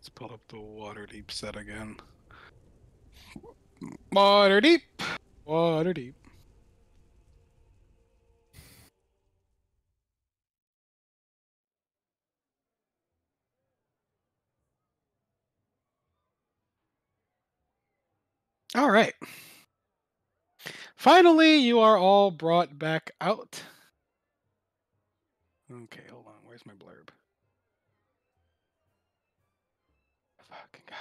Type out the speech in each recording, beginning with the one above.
Let's pull up the Waterdeep set again. Waterdeep! Waterdeep. All right. Finally, you are all brought back out. Okay, hold on. Where's my blurb? Fucking God.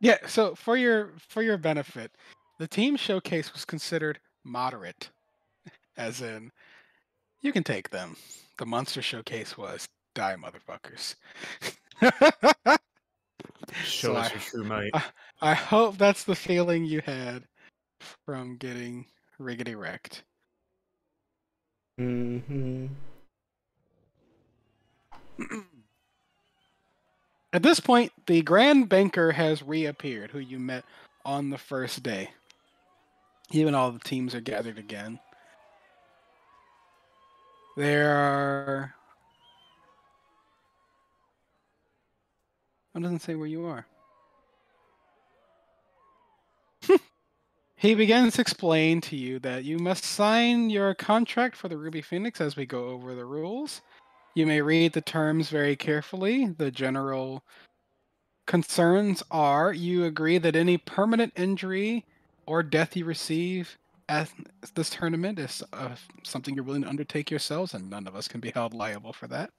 Yeah, so for your benefit, the team showcase was considered moderate, as in you can take them. The monster showcase was die motherfuckers. Show So us your true might. I hope that's the feeling you had from getting riggedy wrecked. Mm-hmm. At this point, the Grand Banker has reappeared, who you met on the first day. Even all the teams are gathered again. There are. It doesn't say where you are. He begins to explain to you that you must sign your contract for the Ruby Phoenix as we go over the rules. You may read the terms very carefully. The general concerns are you agree that any permanent injury or death you receive at this tournament is something you're willing to undertake yourselves, and none of us can be held liable for that.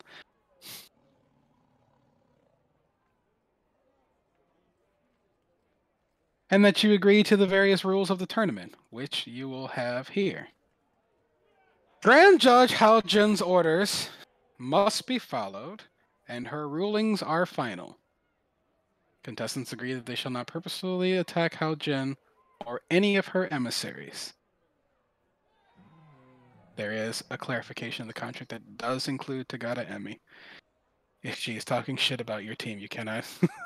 And that you agree to the various rules of the tournament, which you will have here. Grand Judge Haojin's orders must be followed, and her rulings are final. Contestants agree that they shall not purposefully attack Haojin or any of her emissaries. There is a clarification in the contract that does include Tagada Emi. If she is talking shit about your team, you cannot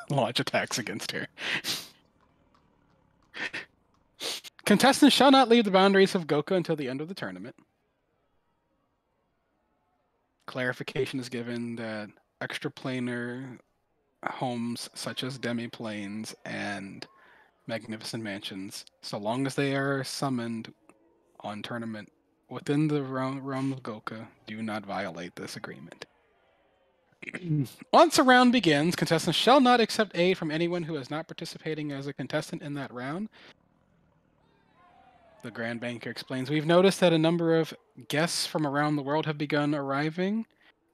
launch attacks against her. Contestants shall not leave the boundaries of Goka until the end of the tournament. Clarification is given that extraplanar homes such as demi-planes and magnificent mansions, so long as they are summoned on tournament within the realm of Goka, do not violate this agreement. Once a round begins, contestants shall not accept aid from anyone who is not participating as a contestant in that round. The Grand Banker explains, we've noticed that a number of guests from around the world have begun arriving.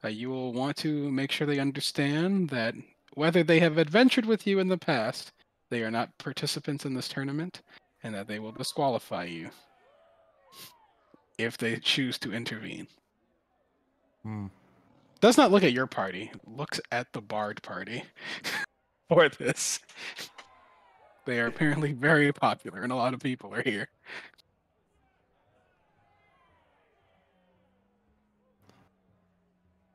You will want to make sure they understand that whether they have adventured with you in the past, they are not participants in this tournament, and that they will disqualify you if they choose to intervene. Does not look at your party, looks at the Bard party for this. They are apparently very popular, and a lot of people are here.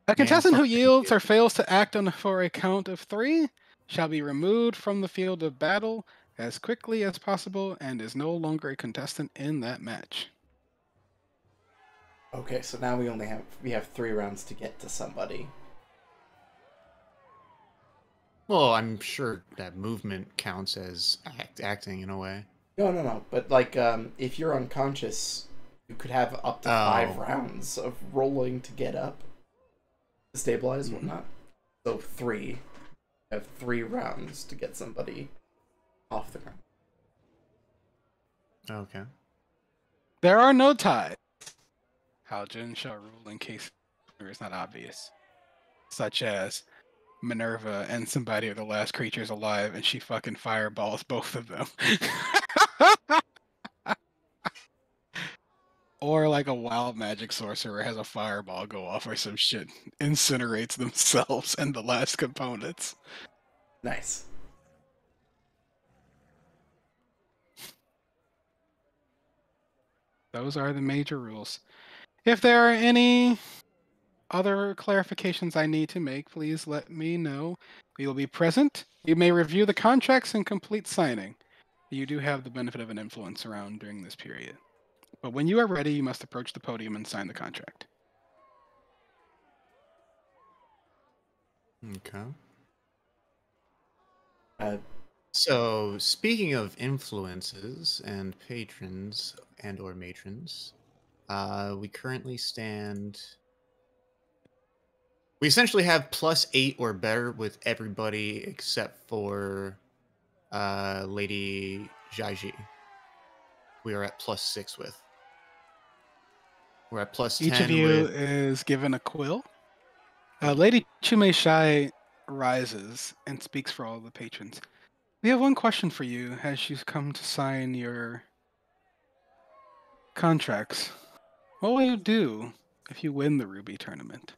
A contestant who yields or fails to act on for a count of 3 shall be removed from the field of battle as quickly as possible and is no longer a contestant in that match. Okay, so now we have 3 rounds to get to somebody. Well, I'm sure that movement counts as acting in a way. No. But like, if you're unconscious, you could have up to 5 rounds of rolling to get up, to stabilize, whatnot. So 3. You have 3 rounds to get somebody off the ground. Okay. There are no ties. Haojin shall rule in case there is not obvious, such as Minerva and somebody are the last creatures alive, and she fucking fireballs both of them. Or like a wild magic sorcerer has a fireball go off or some shit, incinerates themselves and the last components. Nice. Those are the major rules. If there are any other clarifications I need to make, please let me know. We will be present. You may review the contracts and complete signing. You do have the benefit of an influence around during this period. But when you are ready, you must approach the podium and sign the contract. Okay. So speaking of influences and patrons and/or matrons, we currently stand. We essentially have +8 or better with everybody except for Lady Jaiji. We are at +6 with. We're at +10 Each of you with. is given a quill. Lady Chume Shai rises and speaks for all the patrons. We have one question for you as you come to sign your contracts. What will you do if you win the Ruby tournament?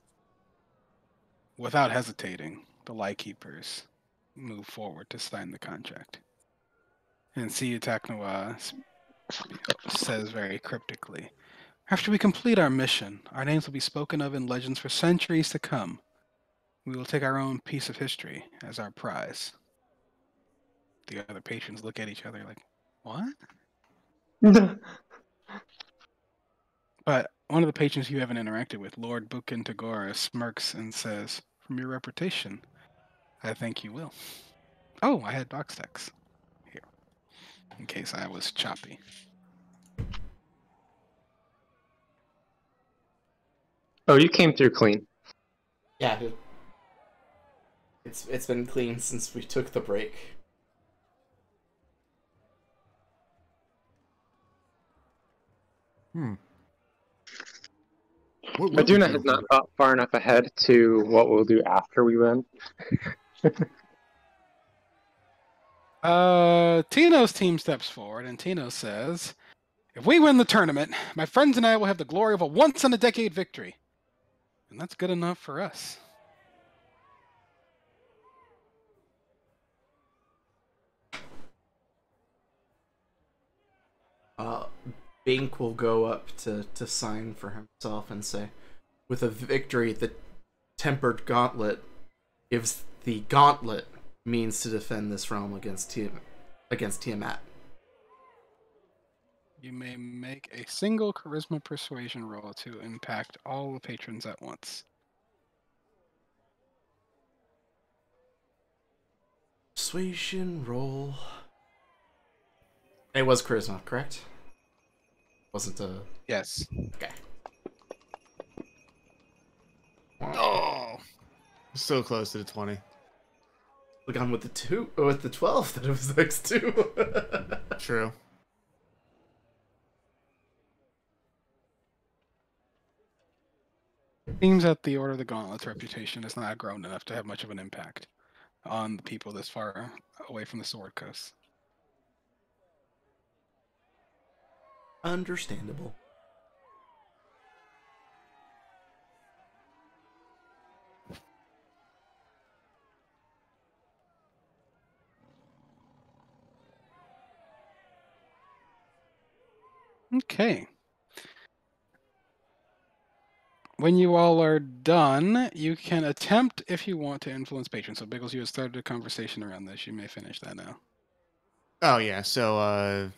Without hesitating, the Lightkeepers move forward to sign the contract. And Siyu Taknoa says very cryptically, after we complete our mission, our names will be spoken of in legends for centuries to come. We will take our own piece of history as our prize. The other patrons look at each other like, what? But one of the patrons you haven't interacted with, Lord Bukin Tagora, smirks and says, from your reputation, I think you will. Oh, I had box text here, in case I was choppy. Oh, you came through clean. Yeah, it's been clean since we took the break. Aduna has not thought far enough ahead to what we'll do after we win. Tino's team steps forward, and Tino says, if we win the tournament, my friends and I will have the glory of a once-in-a-decade victory. And that's good enough for us. Bink will go up to sign for himself and say, with a victory, the Tempered Gauntlet gives the Gauntlet means to defend this realm against Tiamat. You may make a single charisma persuasion roll to impact all the patrons at once. Persuasion roll. It was charisma, correct? Wasn't a... Yes. Okay. Oh, so close to the 20. We got with the 12 that it was next to. True. Seems that the Order of the Gauntlet's reputation has not grown enough to have much of an impact on the people this far away from the Sword Coast. Understandable. Okay. When you all are done, you can attempt if you want to influence patrons. So Biggles, you had started a conversation around this. You may finish that now. Oh yeah, so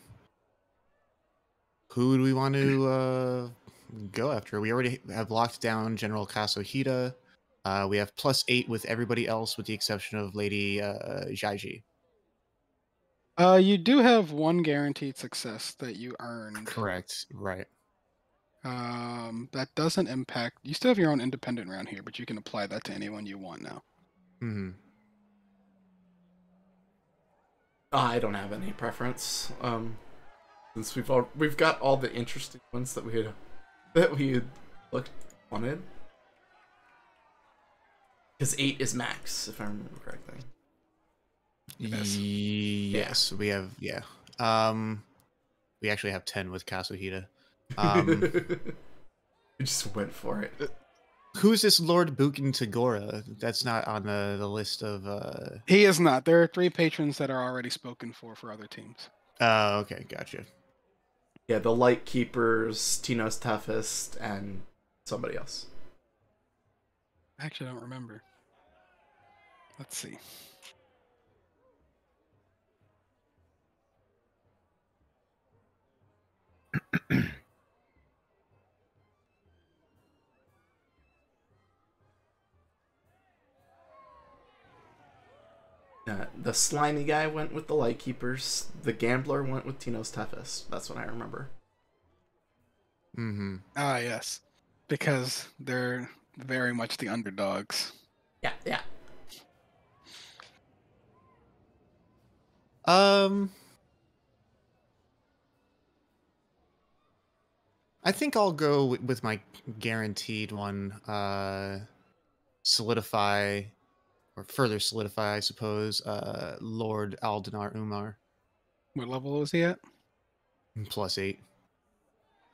who do we want to go after? We already have locked down General Kazuhida. We have +8 with everybody else with the exception of Lady Jaiji. You do have one guaranteed success that you earned. Correct, right. That doesn't impact... You still have your own independent round here, but you can apply that to anyone you want now. Mm-hmm. I don't have any preference. Since we've got all the interesting ones that we had wanted. Because 8 is max, if I remember correctly. Yes, we have, yeah. We actually have 10 with Kazuhida. We just went for it. Who's this Lord Bukin Tagora? That's not on the list of... He is not. There are 3 patrons that are already spoken for other teams. Oh, okay, gotcha. Yeah, the Light Keepers, Tino's Toughest, and somebody else. Actually, I don't remember. Let's see. The slimy guy went with the Lightkeepers. The gambler went with Tino's toughest. That's what I remember. Mm-hmm. Ah, yes. Because they're very much the underdogs. Yeah, yeah. I think I'll go with my guaranteed one. Solidify, or further solidify, I suppose. Lord Aldenar Umar What level is he at? +8.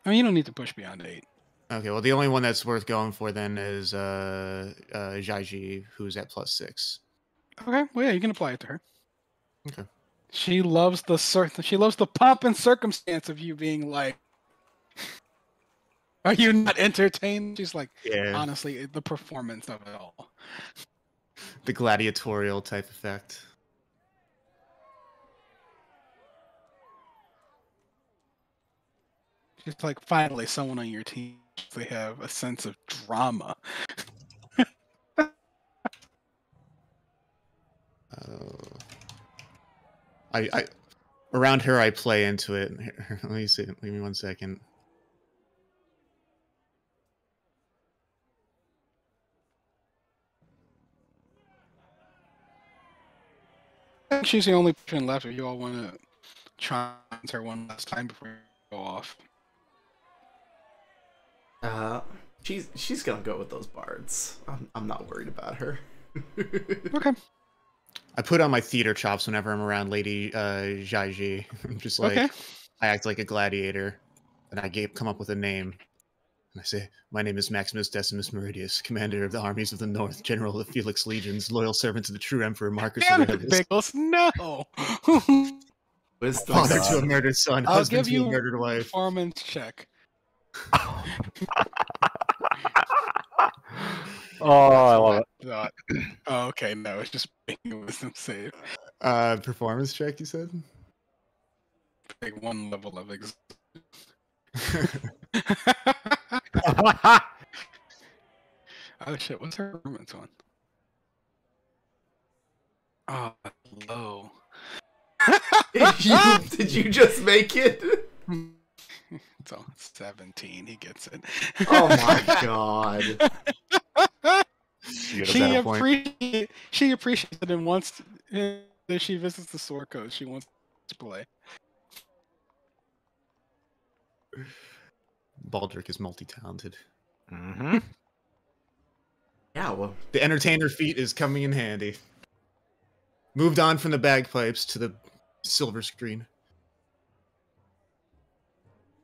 I mean, you don't need to push beyond 8. Okay, well, the only one that's worth going for then is Jaiji, who's at +6. Okay, well, yeah, you can apply it to her. Okay. She loves the pomp and circumstance of you being like, are you not entertained? She's like, Yeah. honestly, the performance of it all. The gladiatorial type effect. She's like, finally, someone on your team. They have a sense of drama. I around her, I play into it. Let me see. Give me 1 second. I think she's the only person left. If you all want to try her one last time before you go off. She's gonna go with those bards. I'm not worried about her. Okay. I put on my theater chops whenever I'm around Lady Jaiji. I'm just like, Okay. I act like a gladiator, and I come up with a name. And I say, my name is Maximus Decimus Meridius, commander of the armies of the North, general of the Felix Legions, loyal servant to the true emperor Marcus Damn it, Aurelius, Biggles, no! Wisdom. father to a murdered son, I'll husband give to you a murdered a wife. performance check. Oh, I love it. Thought. Oh, okay, no, it's just making a wisdom save. Performance check, you said? Like one level of Oh shit, what's her performance one? Oh, low. Did you just make it? It's on 17. He gets it. Oh my god. She appreciates it and wants that she visits the Sword Coast. She wants to play. Baldric is multi-talented. Mm-hmm. Yeah, well, The entertainer feat is coming in handy. Moved on from the bagpipes to the silver screen.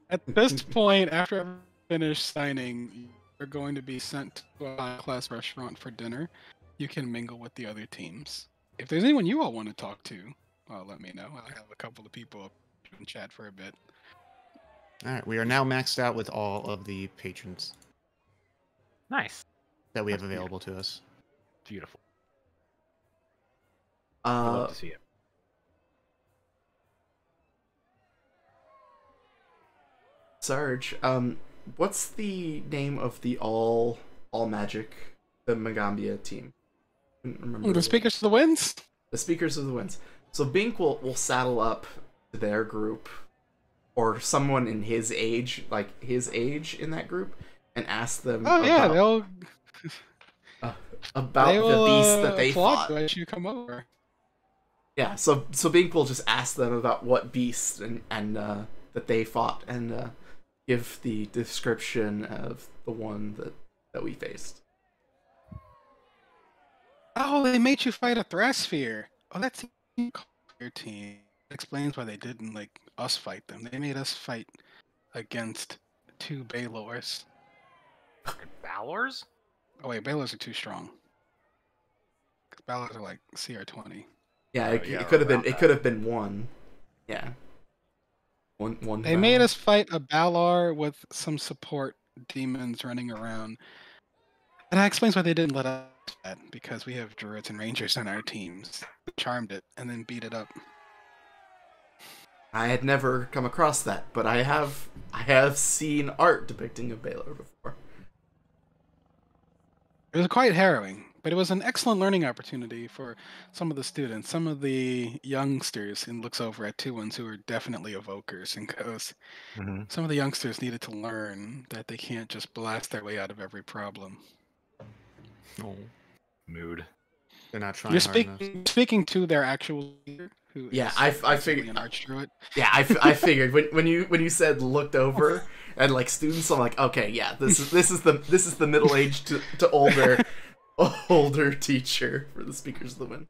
At this point, after I finish signing, you're going to be sent to a high-class restaurant for dinner. You can mingle with the other teams. If there's anyone you all want to talk to, let me know. I have a couple of people in chat for a bit. All right, we are now maxed out with all of the patrons Nice. that we have available to us. Beautiful. I love to see it. Sarge, what's the name of the all magic, the Magambia team? I couldn't remember. The Speakers of the Winds? The Speakers of the Winds. So Bink will saddle up to their group, or someone in his age, in that group, and ask them Yeah, they'll about the beast that they applaud fought. you as you come over. Yeah, so Bink will just ask them about what beast and that they fought, and give the description of the one that we faced. Oh, they made you fight a Thrasphere. Oh, that's your team. Explains why they didn't like us fight them. They made us fight against 2 Baelors. Balors? Oh wait, Baelors are too strong. Baelors are like CR20. Yeah, Oh, it yeah, could have been. around It that. could have been one. Yeah. One. They made us fight a Balar with some support demons running around. And that explains why they didn't let us do that, because we have druids and rangers on our teams. Charmed it and then beat it up. I had never come across that, but I have seen art depicting a Baylor before. It was quite harrowing, but it was an excellent learning opportunity for some of the students. Some of the youngsters, and looks over at two ones who are definitely evokers and goes, Mm-hmm. some of the youngsters needed to learn that they can't just blast their way out of every problem. Oh, Mood. they're not trying You're hard enough. speaking to their actual leader, who Yeah, is I basically figured. an archdruid. Yeah, I figured when you said looked over and like students, I'm like, okay, yeah, this is the middle aged to older teacher for the Speakers of the Wind.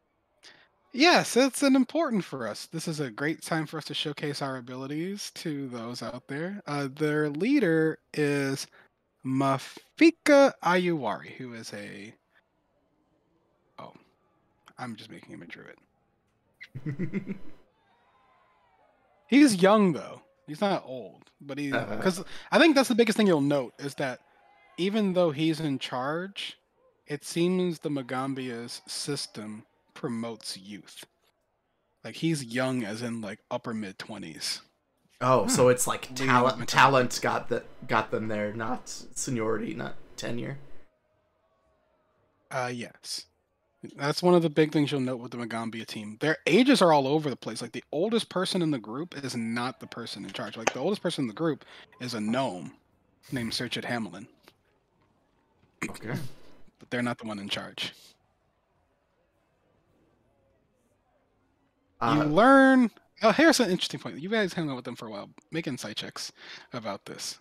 Yes, it's an important for us. This is a great time for us to showcase our abilities to those out there. Their leader is Mafika Ayuwari, who is a... Oh, I'm just making him a druid. He's young, though. He's not old, but he... Because I think that's the biggest thing you'll note, is that even though he's in charge, it seems the Magambia's system promotes youth. Like, he's young as in, like, upper mid-20s. Oh, so it's like Leading talent got them there, not seniority, not tenure. Yes. That's one of the big things you'll note with the Magambia team. Their ages are all over the place. Like, the oldest person in the group is not the person in charge. Like, the oldest person in the group is a gnome named Searchit Hamelin. Okay. But they're not the one in charge. You learn... Oh, here's an interesting point. You guys hung out with them for a while. Make insight checks about this.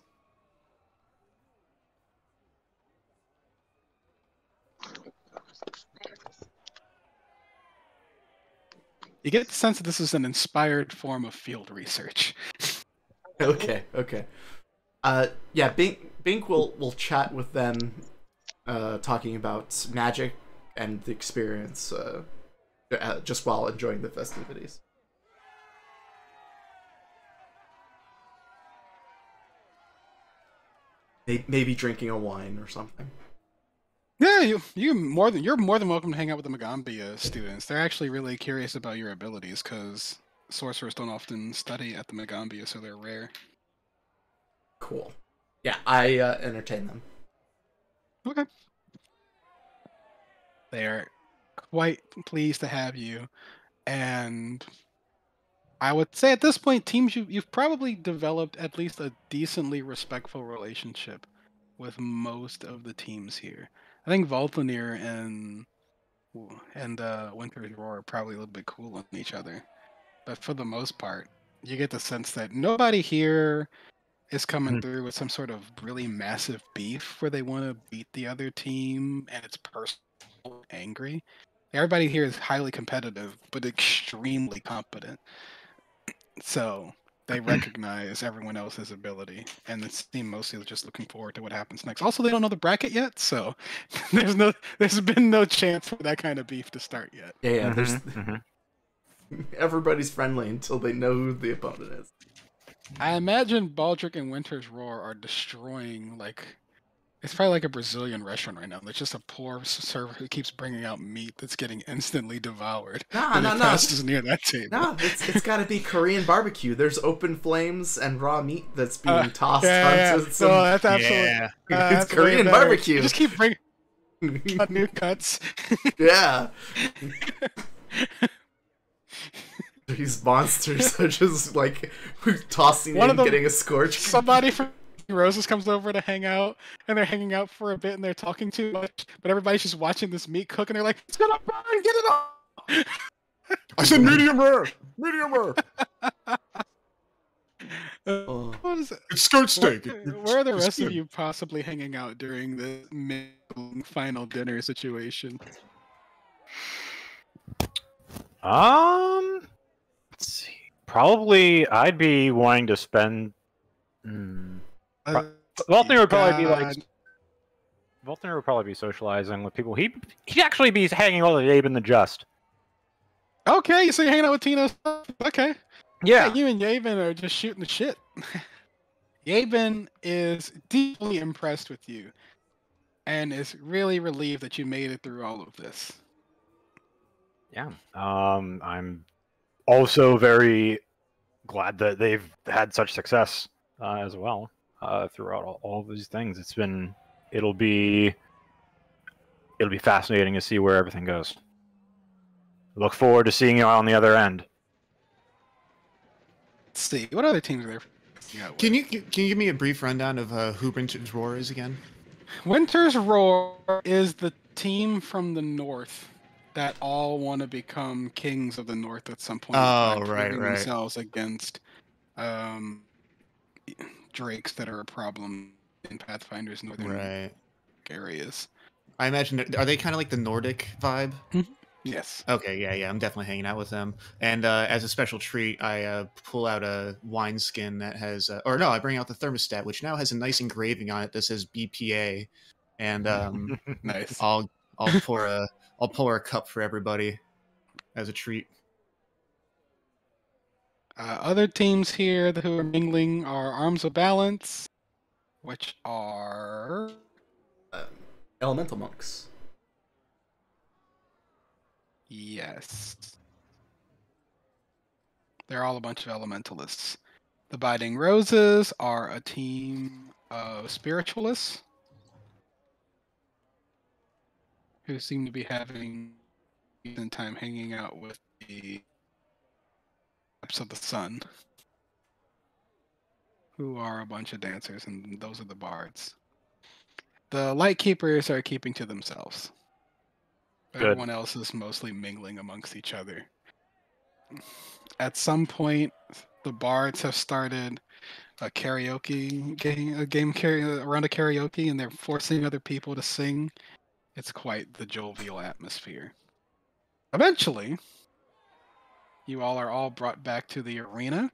You get the sense that this is an inspired form of field research. Okay. Yeah, Bink will chat with them, talking about magic and the experience, just while enjoying the festivities. Maybe drinking a wine or something. Yeah, you're more than welcome to hang out with the Magambia students. They're actually really curious about your abilities because sorcerers don't often study at the Magambia, so they're rare. Cool. Yeah, I entertain them. Okay. They are quite pleased to have you, and I would say at this point, teams, you've probably developed at least a decently respectful relationship with most of the teams here. I think Voltanir and Winter's Roar are probably a little bit cool on each other, but for the most part, you get the sense that nobody here is coming through with some sort of really massive beef where they want to beat the other team and it's personal and angry. Everybody here is highly competitive, but extremely competent. So they recognize everyone else's ability, and the team mostly just looking forward to what happens next. Also, they don't know the bracket yet, so there's been no chance for that kind of beef to start yet. Yeah. There's everybody's friendly until they know who the opponent is. I imagine Baldric and Winter's Roar are destroying, like, it's probably like a Brazilian restaurant right now. There's just a poor server who keeps bringing out meat that's getting instantly devoured. No. Passes near that table. No, it's got to be Korean barbecue. There's open flames and raw meat that's being tossed onto some... No, that's absolutely... Yeah. It's that's way Korean better. barbecue. You just keep bringing new cuts. Yeah. These monsters are just like tossing One in, of them- getting a scorch. Somebody from Roses comes over to hang out, and they're hanging out for a bit, and they're talking too much, but everybody's just watching this meat cook, and they're like, "It's gonna burn! Get it off!" I said medium rare. Medium rare. Oh. What is it? It's skirt steak. Where are the It's rest of good. you possibly hanging out during the final dinner situation? Let's see. Probably, I'd be wanting to spend. Voltner would probably be like. Voltner would probably be socializing with people. He'd actually be hanging out with Abe and the Just. Okay, so you're hanging out with Tino. Okay. Yeah. You and Yavin are just shooting the shit. Yavin is deeply impressed with you and is really relieved that you made it through all of this. Yeah. I'm also very glad that they've had such success as well throughout all of these things. It'll be fascinating to see where everything goes. Look forward to seeing you on the other end. Let's see. What other teams are there? Can you give me a brief rundown of who Winter's Roar is again? Winter's Roar is the team from the north that all want to become kings of the north at some point. Oh, by proving right. themselves against drakes that are a problem in Pathfinder's northern areas. I imagine, are they kind of like the Nordic vibe? Yes. Okay, yeah, I'm definitely hanging out with them. And as a special treat, I pull out a wineskin that has, I bring out the thermostat, which now has a nice engraving on it that says BPA, and Nice. I'll pour a cup for everybody as a treat. Other teams here who are mingling are Arms of Balance, which are Elemental monks. Yes. They're all a bunch of elementalists. The Biting Roses are a team of spiritualists who seem to be having a decent time hanging out with the Apps of the Sun, who are a bunch of dancers, and those are the bards. The Light Keepers are keeping to themselves. Good. Everyone else is mostly mingling amongst each other. At some point, the bards have started a karaoke game, around a karaoke, and they're forcing other people to sing. It's quite the jovial atmosphere. Eventually, you all are all brought back to the arena,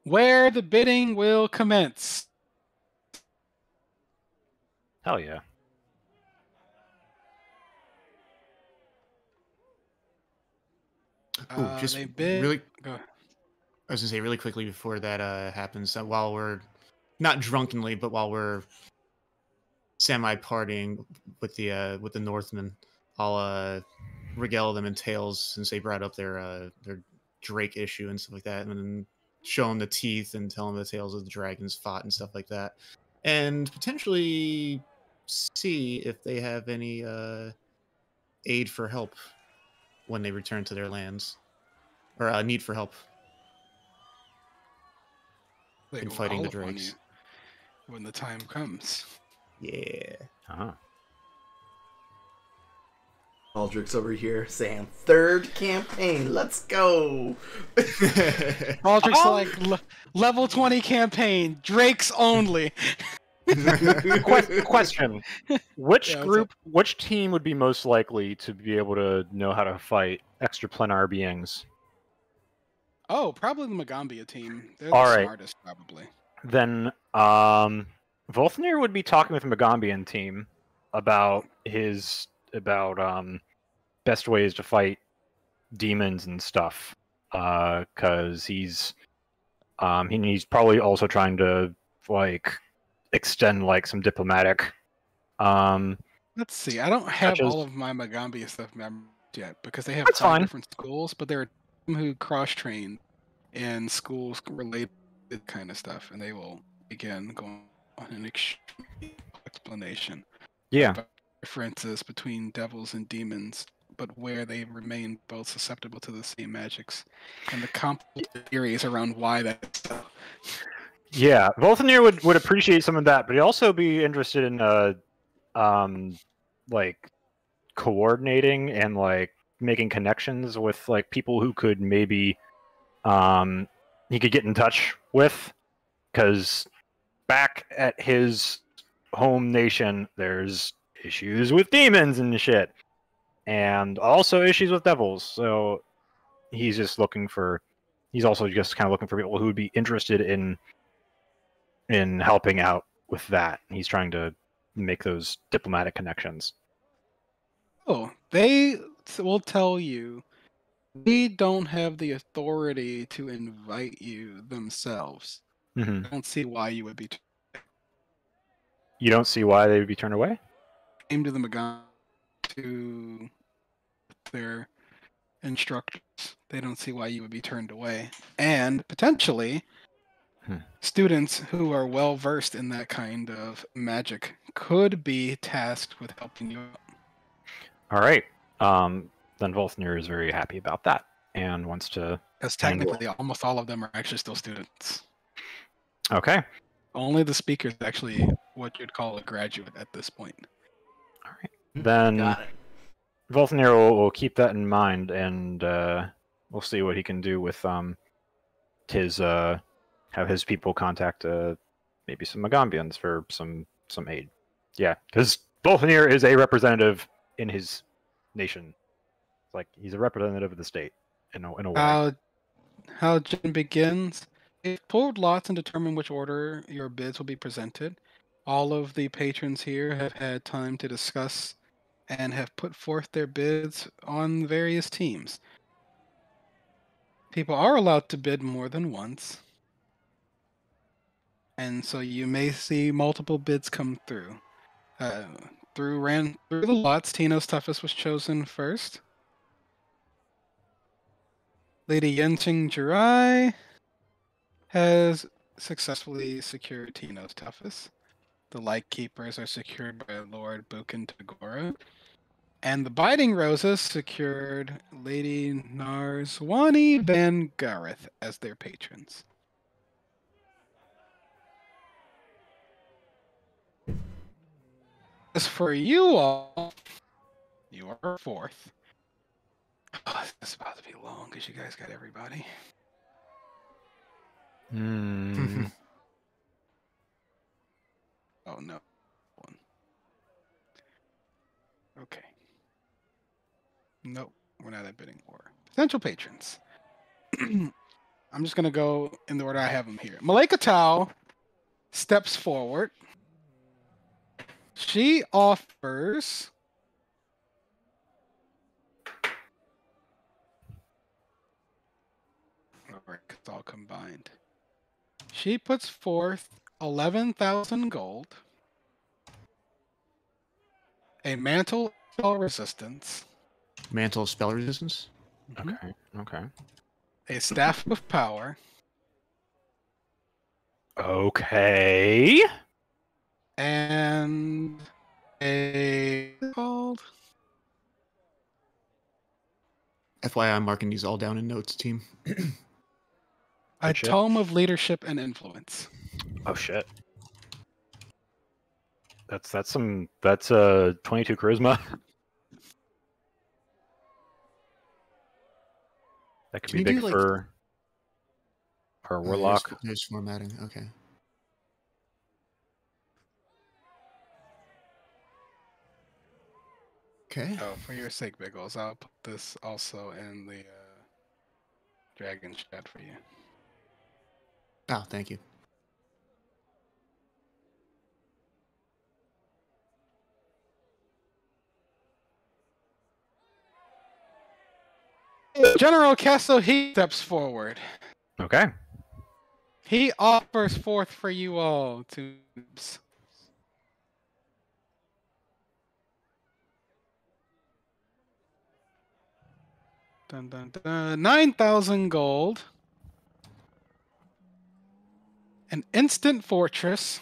where the bidding will commence. Hell yeah. Just they bid. really, Go ahead. I was gonna say really quickly before that happens, while we're not drunkenly, but while we're semi-partying with the Northmen, I'll regale them in tales since they brought up their Drake issue and stuff like that, and then show them the teeth and tell them the tales of the dragons fought and stuff like that, and potentially see if they have any aid for help when they return to their lands, or need for help in fighting the drakes. When the time comes. Yeah. Aldrich's over here saying, "Third campaign, let's go." Aldrich's like level 20 campaign, Drakes only. Question: which team would be most likely to be able to know how to fight extraplanar beings? Oh, probably the Magambia team. They're All the right. smartest, probably. Then Volthnir would be talking with the Magambian team about best ways to fight demons and stuff, because he's probably also trying to extend some diplomatic. Let's see. I don't have all of my Magambia stuff memorized yet because they have 5 different schools, but there are people who cross-train in schools related kind of stuff, and they will again go on an explanation. Yeah. About differences between devils and demons, but where they remain both susceptible to the same magics, and the complex theories around why that's so. Yeah, Volthnir would appreciate some of that, but he'd also be interested in coordinating and making connections with people who could maybe he could get in touch with, because back at his home nation there's issues with demons and shit, and also issues with devils. So he's also just kind of looking for people who would be interested in helping out with that. He's trying to make those diplomatic connections. Oh, they will tell you we don't have the authority to invite you themselves. Mm-hmm. I don't see why you would be. You don't see why they would be turned away? Came to the Magam to their instructors they don't see why you would be turned away. And potentially, students who are well versed in that kind of magic could be tasked with helping you out. All right. Then Volthnir is very happy about that and wants to. Because technically, almost all of them are actually still students. Okay. Only the speaker is actually what you'd call a graduate at this point. All right. Then Got it. Volthnir will keep that in mind, and we'll see what he can do with his have his people contact maybe some Magambians for some aid. Yeah, because Volthnir is a representative in his nation. It's like he's a representative of the state in a way. How Jin begins. They've pulled lots and determined which order your bids will be presented. All of the patrons here have had time to discuss and have put forth their bids on various teams. People are allowed to bid more than once. And so you may see multiple bids come through. Through the lots, Tino's toughest was chosen first. Lady Yenching Jirai has successfully secured Tino's toughest. The Light Keepers are secured by Lord Bukin Tagora. And the Biting Roses secured Lady Narswani Van Gareth as their patrons. As for you all, you are fourth. Oh, this is about to be long because you guys got everybody. Oh no. One. Okay. Nope, we're not at bidding order. Potential patrons. I'm just gonna go in the order I have them here. Malika Tao steps forward. She offers it's all combined. She puts forth 11,000 gold, a mantle spell resistance, Mantle of spell resistance. Okay. a staff of power, Okay. and a called FYI, I'm marking these all down in notes, team. a shit. tome of leadership and influence. Oh shit. That's 22 charisma. That could Can be you big do, like- for our warlock. There's formatting. Okay. Okay. Oh, for your sake, Biggles, I'll put this also in the dragon chat for you. Oh, thank you. General Castle, he steps forward. Okay. He offers forth for you all to dun, dun, dun, 9,000 gold, an instant fortress,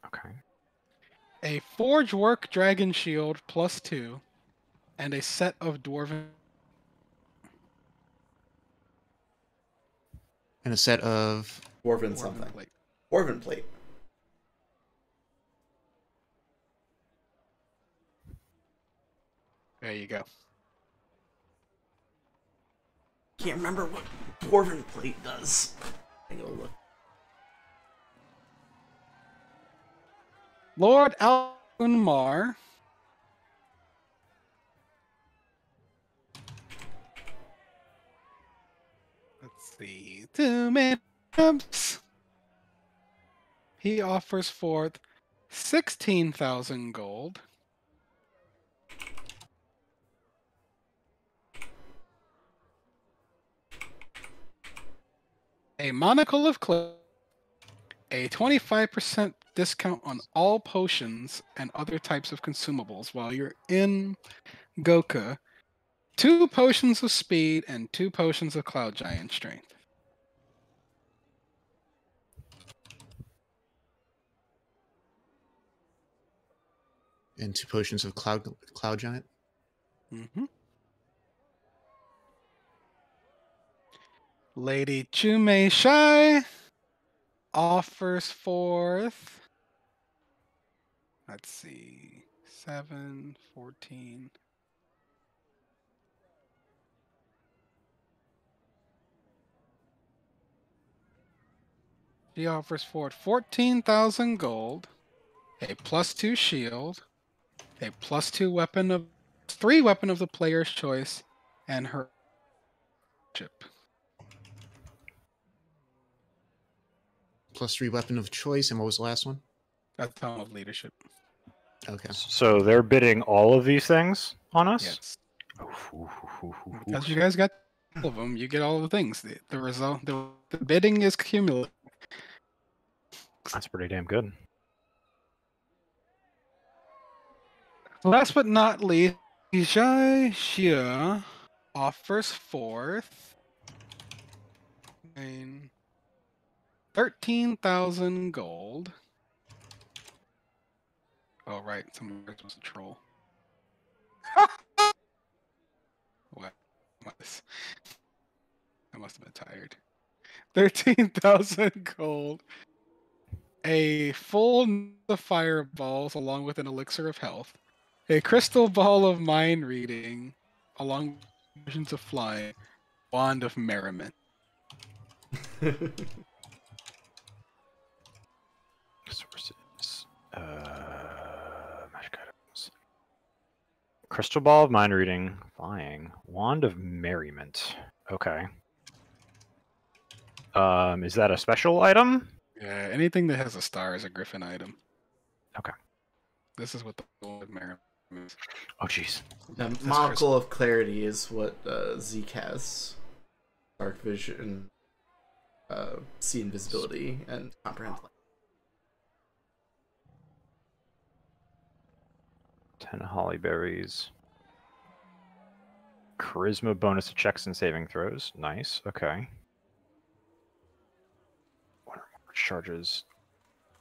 Okay. a forge work dragon shield +2, and a set of dwarven. And a set of Dwarven dwarven something. plate. Dwarven plate. There you go. Can't remember what Dwarven plate does. I go look. Lord Alunmar. Let's see. 2 minutes. He offers forth 16,000 gold. A monocle of clay, a 25% discount on all potions and other types of consumables while you're in Goka, 2 potions of speed and 2 potions of Cloud Giant strength. And 2 potions of Cloud Giant. Mm-hmm. Lady Chume Shai offers forth. Let's see. 7, 14. She offers forward 14,000 gold, a +2 shield, a +2 weapon of 3 weapon of the player's choice, and her chip. +3 weapon of choice, and what was the last one? That's Helm of Leadership. Okay. So they're bidding all of these things on us? Yes. Oof. Because you guys got all of them, you get all the things. The result, the bidding is cumulative. That's pretty damn good. Last but not least, Jai Xia offers forth 13,000 gold. Oh, right. Someone was a troll. What? I must have been tired. 13,000 gold. A full of fireballs along with an elixir of health. A crystal ball of mind reading along with visions of flying. Wand of merriment. Sources. Magic items. Crystal ball of mind reading. Flying. Wand of merriment. Okay. Is that a special item? Yeah, anything that has a star is a griffin item. Okay. This is what the wand of merriment is. Oh, jeez. The Monocle of Clarity is what Zeke has. Dark Vision, See Invisibility, and Comprehend. 10 holly berries. Charisma bonus to checks and saving throws. Nice. Okay. Water charges.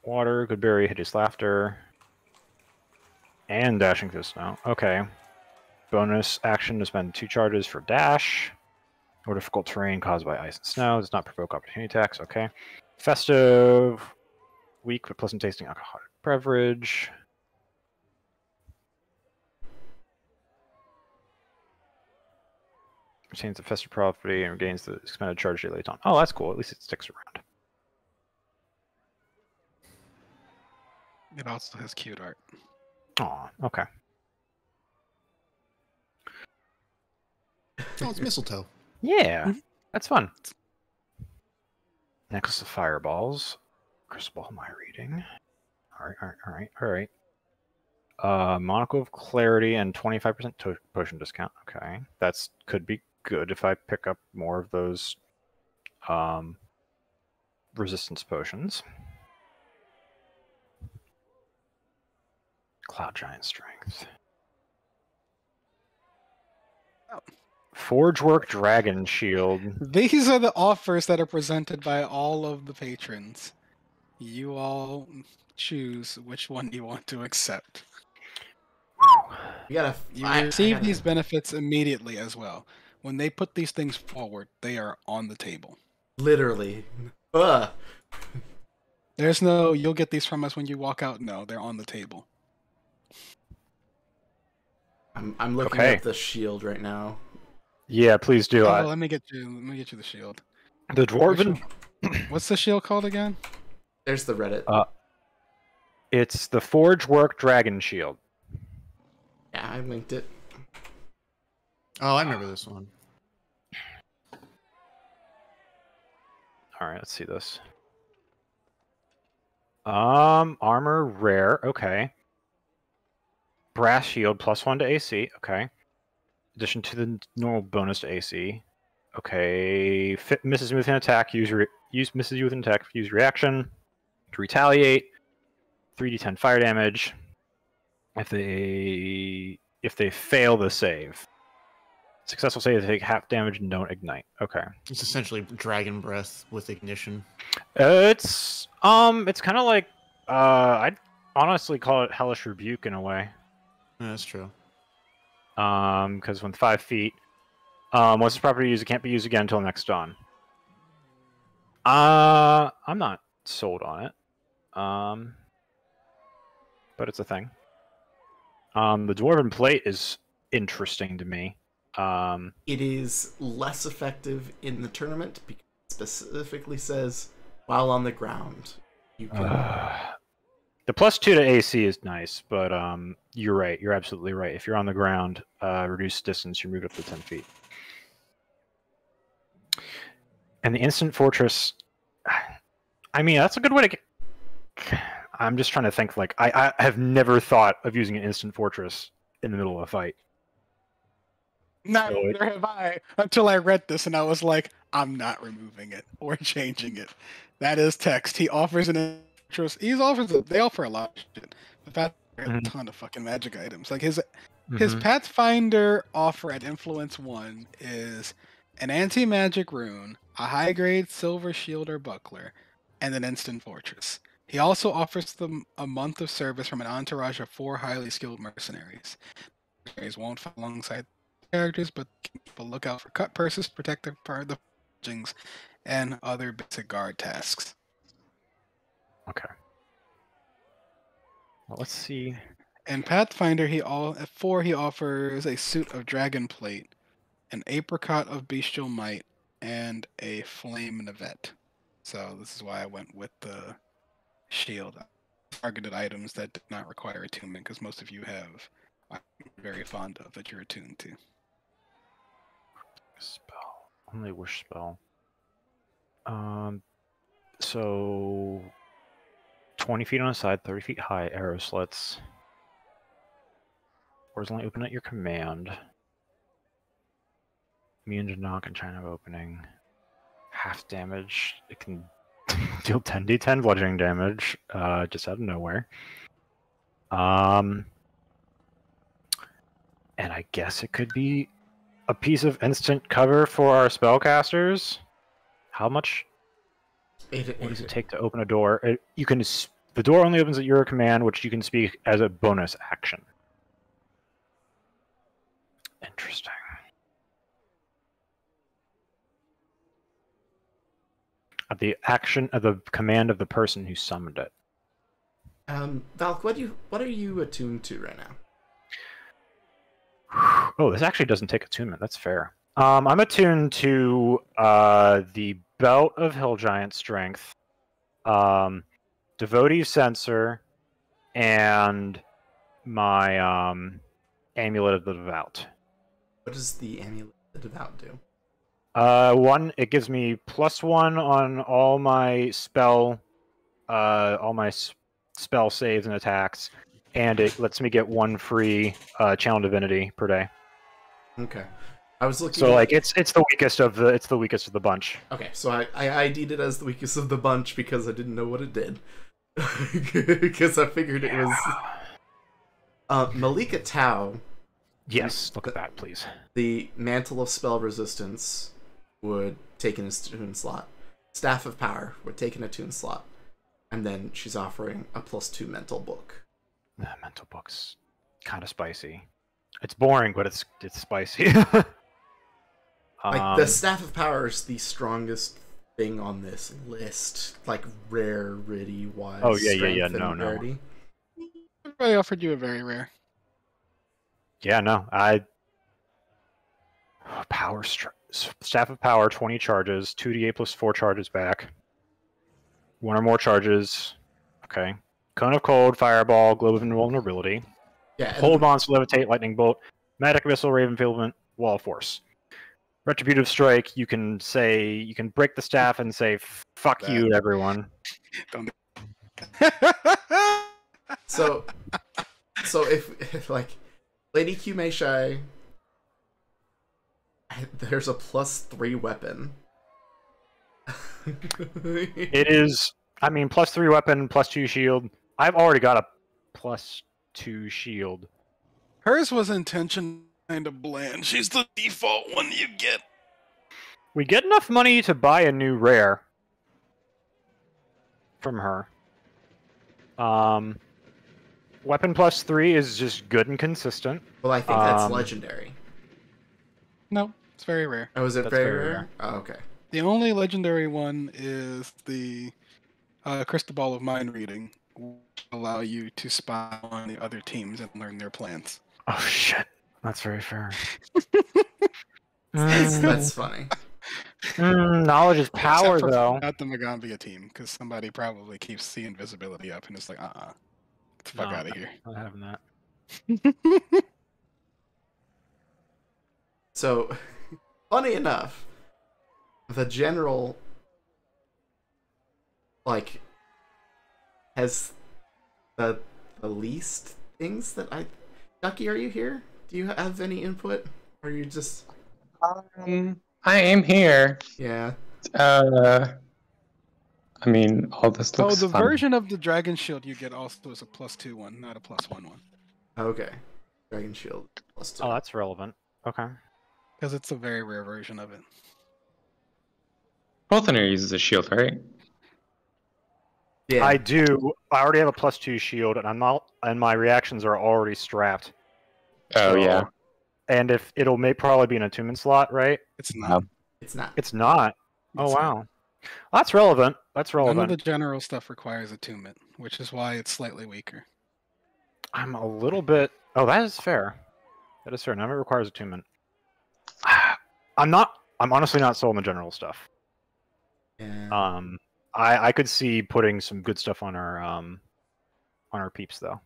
Water. Good berry. Hideous laughter. And dashing through snow. Okay. Bonus action to spend 2 charges for dash. Or difficult terrain caused by ice and snow. Does not provoke opportunity attacks. Okay. Festive. Weak but pleasant tasting alcoholic beverage. Retains the festive property and regains the expended charge daily on. Oh, that's cool. At least it sticks around. It also has cute art. Aw, okay. Oh, it's mistletoe. Yeah, that's fun. Necklace of fireballs. Crystal ball, my reading. Alright. Monocle of Clarity and 25% potion discount. Okay, that's could be good if I pick up more of those resistance potions. Cloud Giant Strength. Oh. Forgework Dragon Shield. These are the offers that are presented by all of the patrons. You all choose which one you want to accept. You receive these benefits immediately as well. When they put these things forward, they are on the table. Literally. There's no, you'll get these from us when you walk out. No, they're on the table. I'm looking at the shield right now. Yeah, please do. Let me get you the shield. The dwarven. What's the shield called again? There's the Reddit. It's the Forgework Dragon Shield. Yeah, I linked it. Oh, I remember this one. All right, let's see this. Armor rare. Okay. Brass shield +1 to AC. Okay. Addition to the normal bonus to AC. Okay. Misses you with an attack. Misses you with an attack. Use reaction to retaliate. 3d10 fire damage. If they fail the save. Successful save, take half damage and don't ignite. Okay. It's essentially Dragon Breath with ignition. It's kind of like I'd honestly call it Hellish Rebuke in a way. Yeah, that's true. Because when 5 feet, once it's properly used, it can't be used again until next dawn. I'm not sold on it. But it's a thing. The Dwarven Plate is interesting to me. It is less effective in the tournament because it specifically says while on the ground you can. The +2 to AC is nice, but you're right. You're absolutely right. If you're on the ground, reduce distance, you move up to 10 feet. And the Instant Fortress, I mean, that's a good way to get... I'm just trying to think, like, I have never thought of using an Instant Fortress in the middle of a fight. Neither have I, until I read this and I was like, I'm not removing it or changing it. That is text. He offers an interest. They offer a lot of shit. The fact that a ton of fucking magic items. Like his Pathfinder offer at Influence 1 is an anti-magic rune, a high-grade silver shield or buckler, and an instant fortress. He also offers them a month of service from an entourage of 4 highly skilled mercenaries. Mercenaries won't fight alongside characters, but can keep a lookout for cut purses, protective part of the forgings, and other basic guard tasks. Okay. Well, let's see. In Pathfinder, at 4 he offers a suit of dragon plate, an apricot of bestial might, and a flame navette. So this is why I went with the shield. Targeted items that did not require attunement, because most of you have. I'm very fond of that you're attuned to. Spell. Only wish spell. So 20 feet on a side, 30 feet high, arrow slits. Horizontally open at your command. Immune to knock and China of opening. Half damage. It can deal 10d10 bludgeoning damage, just out of nowhere. And I guess it could be a piece of instant cover for our spellcasters. How much? What does it take to open a door? The door only opens at your command, which you can speak as a bonus action. Interesting. At the command of the person who summoned it. Valk, what are you attuned to right now? Oh, this actually doesn't take attunement. That's fair. I'm attuned to the Belt of Hill Giant Strength, Devotee Sensor, and my Amulet of the Devout. What does the Amulet of the Devout do? It gives me +1 on all my spell saves and attacks, and it lets me get 1 free Channel Divinity per day. Okay, I was looking. So like it's the weakest of the bunch. Okay, so I ID'd it as the weakest of the bunch because I didn't know what it did. Because I figured it was Malika Tau. Yes, look at that, please. The Mantle of Spell Resistance would take an attune slot. Staff of Power would take an attune slot. And then she's offering a +2 mental book. The mental book's kind of spicy. It's boring, but it's spicy. Like the Staff of Power is the strongest thing on this list. Like rare, ritty, wise. Oh yeah. No. Everybody offered you a very rare. Yeah, no. Staff of Power, 20 charges, 2d8 plus 4 charges back. 1 or more charges. Okay. Cone of Cold, Fireball, Globe of Invulnerability. Yeah. Hold Monster, Levitate, Lightning Bolt, Magic Missile, Raven Filament, Wall of Force. Retributive Strike, you can break the staff and say, fuck you, everyone. Don't. So if like Lady Q Meishai, there's a +3 weapon. It is, I mean, +3 weapon, +2 shield. I've already got a +2 shield. Hers was intentionally kind of bland. She's the default one you get. We get enough money to buy a new rare from her. Weapon plus 3 is just good and consistent. Well, I think that's legendary. No, it's very rare. Oh, is it That's very very rare? rare. Oh, okay. The only legendary one is the Crystal Ball of Mind Reading, which allow you to spy on the other teams and learn their plans. Oh shit, that's very fair. That's funny. Knowledge is power, Except for though. not the Magambia team, because somebody probably keeps the invisibility up and it's like, get the fuck out of here. Not having that. So, funny enough, the general, like, has the least things that I... Ducky, are you here? Do you have any input? Or are you just... I am here. Yeah. I mean, all this looks the fun. version of the Dragon Shield you get also is a +2 one, not a +1 one. Okay. Dragon Shield +2. Oh, that's relevant. Okay. Because it's a very rare version of it. Bolthaner uses a shield, right? Yeah. I do. I already have a +2 shield, and my reactions are already strapped. Oh, So- yeah. And if it'll probably be an attunement slot, right? It's not. It's not. It's not. Oh It's not. wow, that's relevant. That's None relevant. of the general stuff requires attunement, which is why it's slightly weaker. I'm a little bit. Oh, that is fair. That is fair. None of it requires attunement. I'm not. I'm honestly not sold on the general stuff. Yeah. I could see putting some good stuff on our peeps though.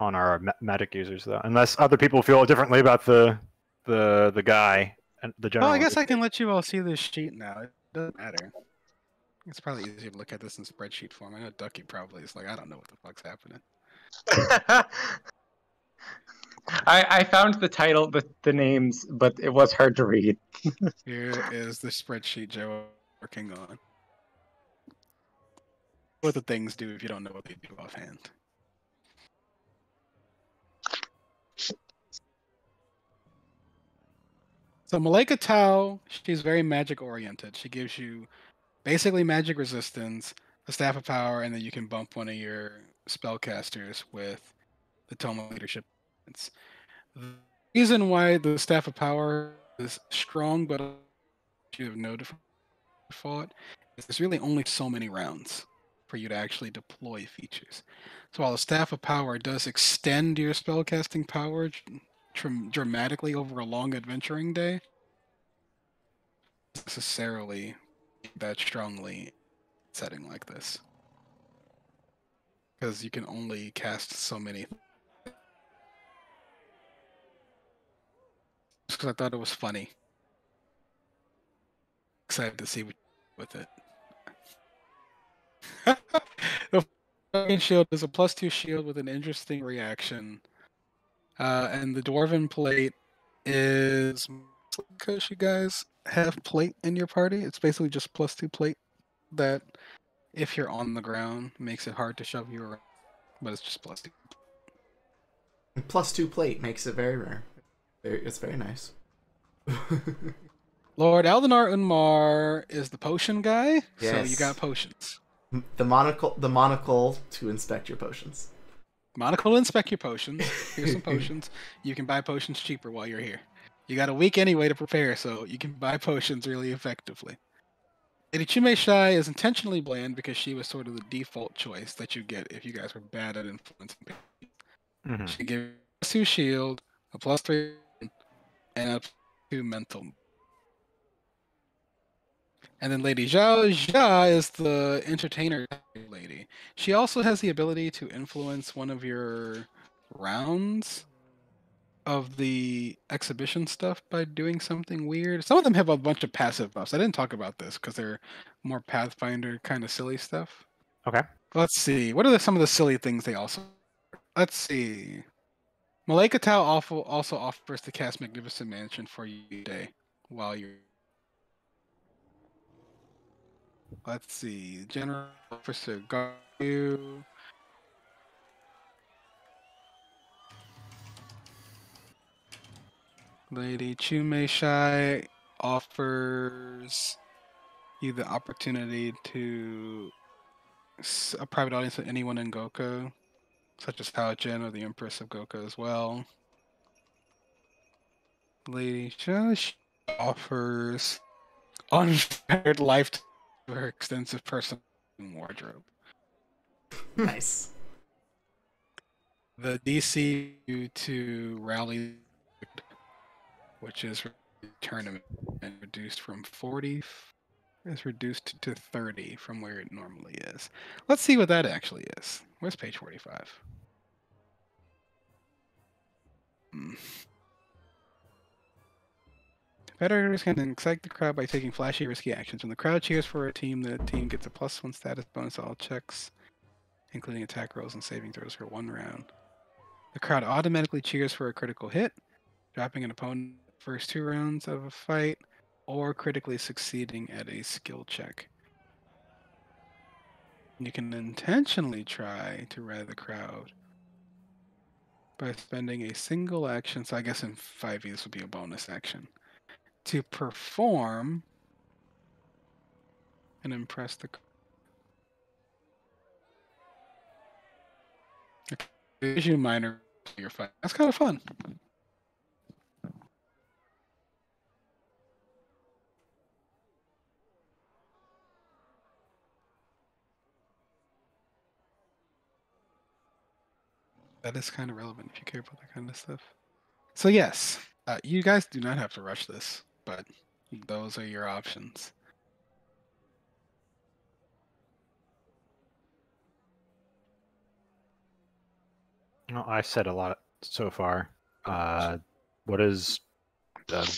On our magic users though, unless other people feel differently about the guy and the general. Well, I guess I can let you all see this sheet now. It doesn't matter. It's probably easier to look at this in spreadsheet form. I know Ducky probably is like, I don't know what the fuck's happening. I found the title, the names, but it was hard to read. Here is the spreadsheet Joe working on. What the things do if you don't know what they do offhand. So Malika Tau, she's very magic oriented. She gives you basically magic resistance, the Staff of Power, and then you can bump one of your spellcasters with the Tome of Leadership. The reason why the Staff of Power is strong, but you have no default, is there's really only so many rounds for you to actually deploy features. So while the Staff of Power does extend your spellcasting power dramatically over a long adventuring day, not necessarily that strongly setting like this, because you can only cast so many. Just because I thought it was funny. Excited to see what you do with it. The fucking shield is a +2 shield with an interesting reaction. And the Dwarven plate is, because you guys have plate in your party, it's basically just +2 plate that, if you're on the ground, makes it hard to shove you around. But it's just +2. And +2 plate makes it very rare. It's very nice. Lord Aldenar Unmar is the potion guy, so you Yes. got potions. The monocle to inspect your potions. Monocle inspect your potions. Here's some potions. You can buy potions cheaper while you're here. You got a week anyway to prepare, so you can buy potions really effectively. Lady Chume Shai is intentionally bland because she was sort of the default choice that you get if you guys were bad at influencing people. Mhm. She gives a +2 shield, a +3, and a +2 mental. And then Lady Zhao Jia is the entertainer lady. She also has the ability to influence one of your rounds of the exhibition stuff by doing something weird. Some of them have a bunch of passive buffs. I didn't talk about this because they're more Pathfinder kind of silly stuff. Okay. Let's see. What are some of the silly things they also... Let's see. Malika Tau also offers to cast Magnificent Mansion for you today while you're... Let's see. General Officer Garu. Lady Chumeshai offers you the opportunity to a private audience with anyone in Goko, such as Hao-Jin or the Empress of Goko as well. Lady Shush offers unfettered life to her extensive personal wardrobe. Nice. The DC you to rally, which is tournament, and reduced from 40 is reduced to 30 from where it normally is. Let's see what that actually is. Where's page 45? Competitors can excite the crowd by taking flashy, risky actions. When the crowd cheers for a team, the team gets a +1 status bonus to all checks, including attack rolls and saving throws for 1 round. The crowd automatically cheers for a critical hit, dropping an opponent first 2 rounds of a fight, or critically succeeding at a skill check. You can intentionally try to rally the crowd by spending a single action, so I guess in 5e this would be a bonus action, to perform and impress the gives you minor your fight. That's kind of fun. That is kind of relevant if you care about that kind of stuff. So yes, you guys do not have to rush this, but those are your options. Well, I said a lot so far. What is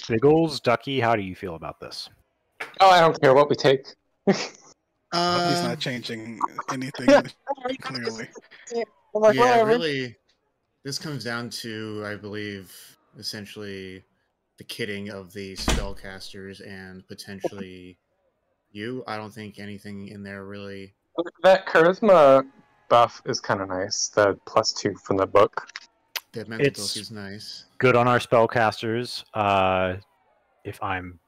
Biggles, Ducky? How do you feel about this? Oh, I don't care what we take. He's not changing anything clearly. I'm like, Yeah, whatever. really, this comes down to, I believe, essentially the kitting of the spellcasters and potentially you. I don't think anything in there really. That charisma buff is kind of nice. The +2 from the book. The mental It's- book is nice. Good on our spellcasters. If I'm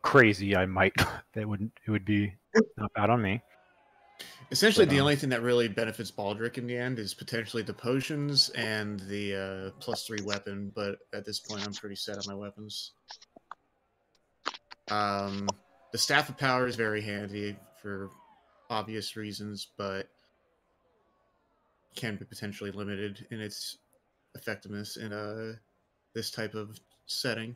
crazy, I might. It would be not bad on me. Essentially, But, the only thing that really benefits Baldric in the end is potentially the potions and the +3 weapon. But at this point, I'm pretty set on my weapons. The Staff of Power is very handy for obvious reasons, but can be potentially limited in its effectiveness in this type of setting.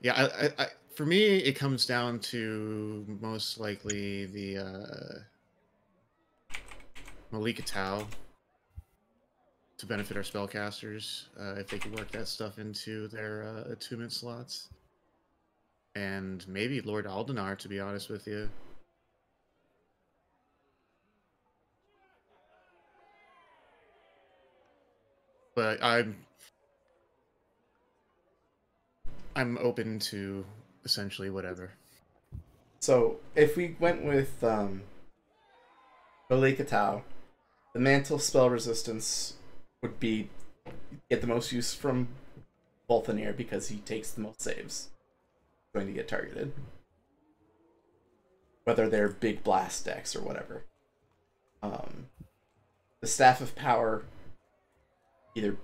Yeah, for me, it comes down to most likely the Malika Tau to benefit our spellcasters if they could work that stuff into their attunement slots. And maybe Lord Aldenar, to be honest with you. But I'm open to essentially whatever. So if we went with Malika Tau, the mantle spell resistance would be get the most use from Volthanir because he takes the most saves. Going to get targeted. Whether they're big blast decks or whatever. The Staff of Power, either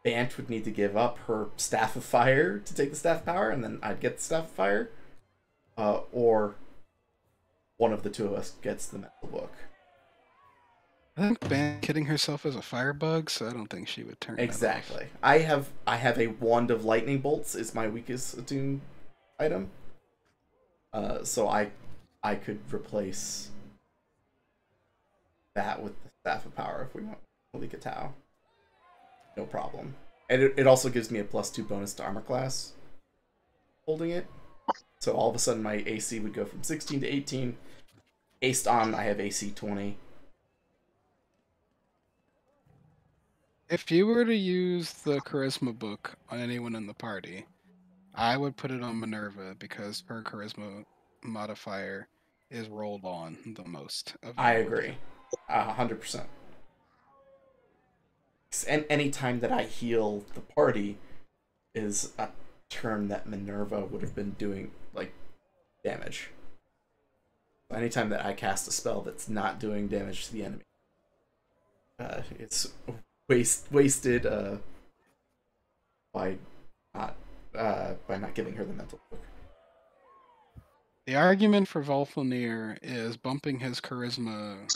Bant would need to give up her Staff of Fire to take the Staff of Power, and then I'd get the Staff of Fire. Or one of the two of us gets the mental book. I think Ban kidding herself as a firebug, so I don't think she would turn Exactly. I have a Wand of Lightning Bolts is my weakest attune item. So I could replace that with the Staff of Power if we want Malika Tau. No problem. And it also gives me a +2 bonus to armor class holding it. So all of a sudden my AC would go from 16 to 18. Based on I have AC 20. If you were to use the charisma book on anyone in the party, I would put it on Minerva because her charisma modifier is rolled on the most. I agree. 100%. And any time that I heal the party is a turn that Minerva would have been doing like damage. Anytime that I cast a spell that's not doing damage to the enemy, it's wasted by not giving her the mental book. The argument for Volfenir is bumping his charisma,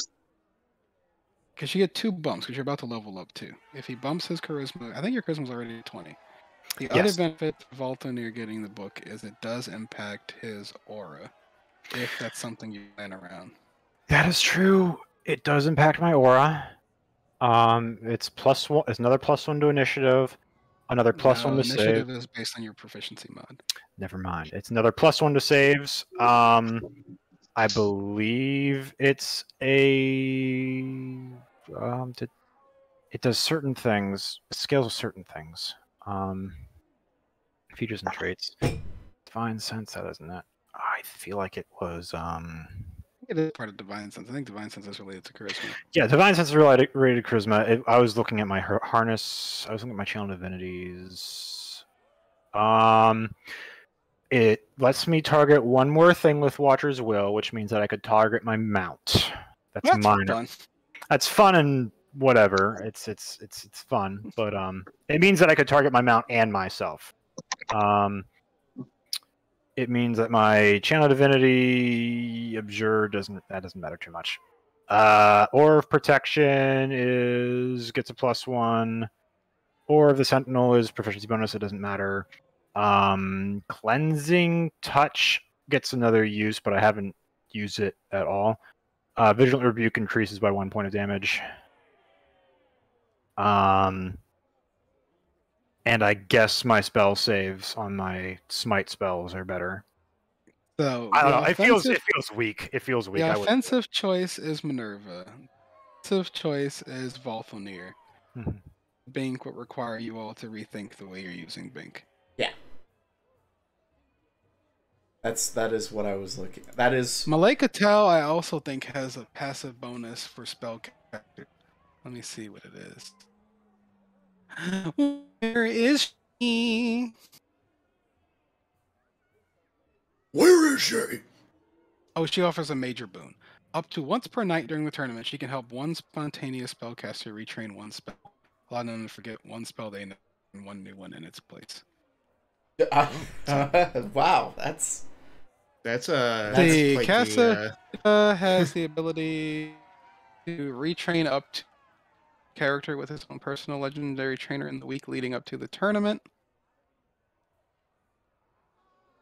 because you get 2 bumps because you're about to level up too. If he bumps his charisma, I think your charisma's already 20. The other benefit of Volfenir getting the book is it does impact his aura, if that's something you plan around. That is true. It does impact my aura. It's +1. It's another +1 to initiative. Another +1 to initiative save. is based on your proficiency mod. Never mind. It's another +1 to saves. I believe it's a. It does certain things. It scales with certain things. Features and traits. Divine sense. That isn't it. I feel like it was. It is part of Divine Sense. I think Divine Sense is related to charisma. Yeah, Divine Sense is related to charisma. I was looking at my harness. I was looking at my channel divinities. It lets me target one more thing with Watcher's Will, which means that I could target my mount. That's minor. Fun. That's fun and whatever. It's fun, but it means that I could target my mount and myself. It means that my channel divinity abjure doesn't matter too much. Aura of protection gets a +1. Aura of the sentinel is proficiency bonus. It doesn't matter. Cleansing touch gets another use, but I haven't used it at all. Vigilant rebuke increases by 1 point of damage. And I guess my spell saves on my smite spells are better. So I don't know. It feels weak. It feels weak. The offensive choice is Minerva. Defensive choice is Volfenir. Mhm. Bink would require you all to rethink the way you're using Bink. Yeah. That is what I was looking at. That is Malika Tel, I also think, has a passive bonus for spell character. Let me see what it is. Where is she? Where is she? Oh, she offers a major boon. Up to once per night during the tournament, she can help one spontaneous spellcaster retrain one spell, allowing them to forget one spell they know and one new one in its place. Wow, that's the caster has the ability to retrain up to character with his own personal legendary trainer in the week leading up to the tournament.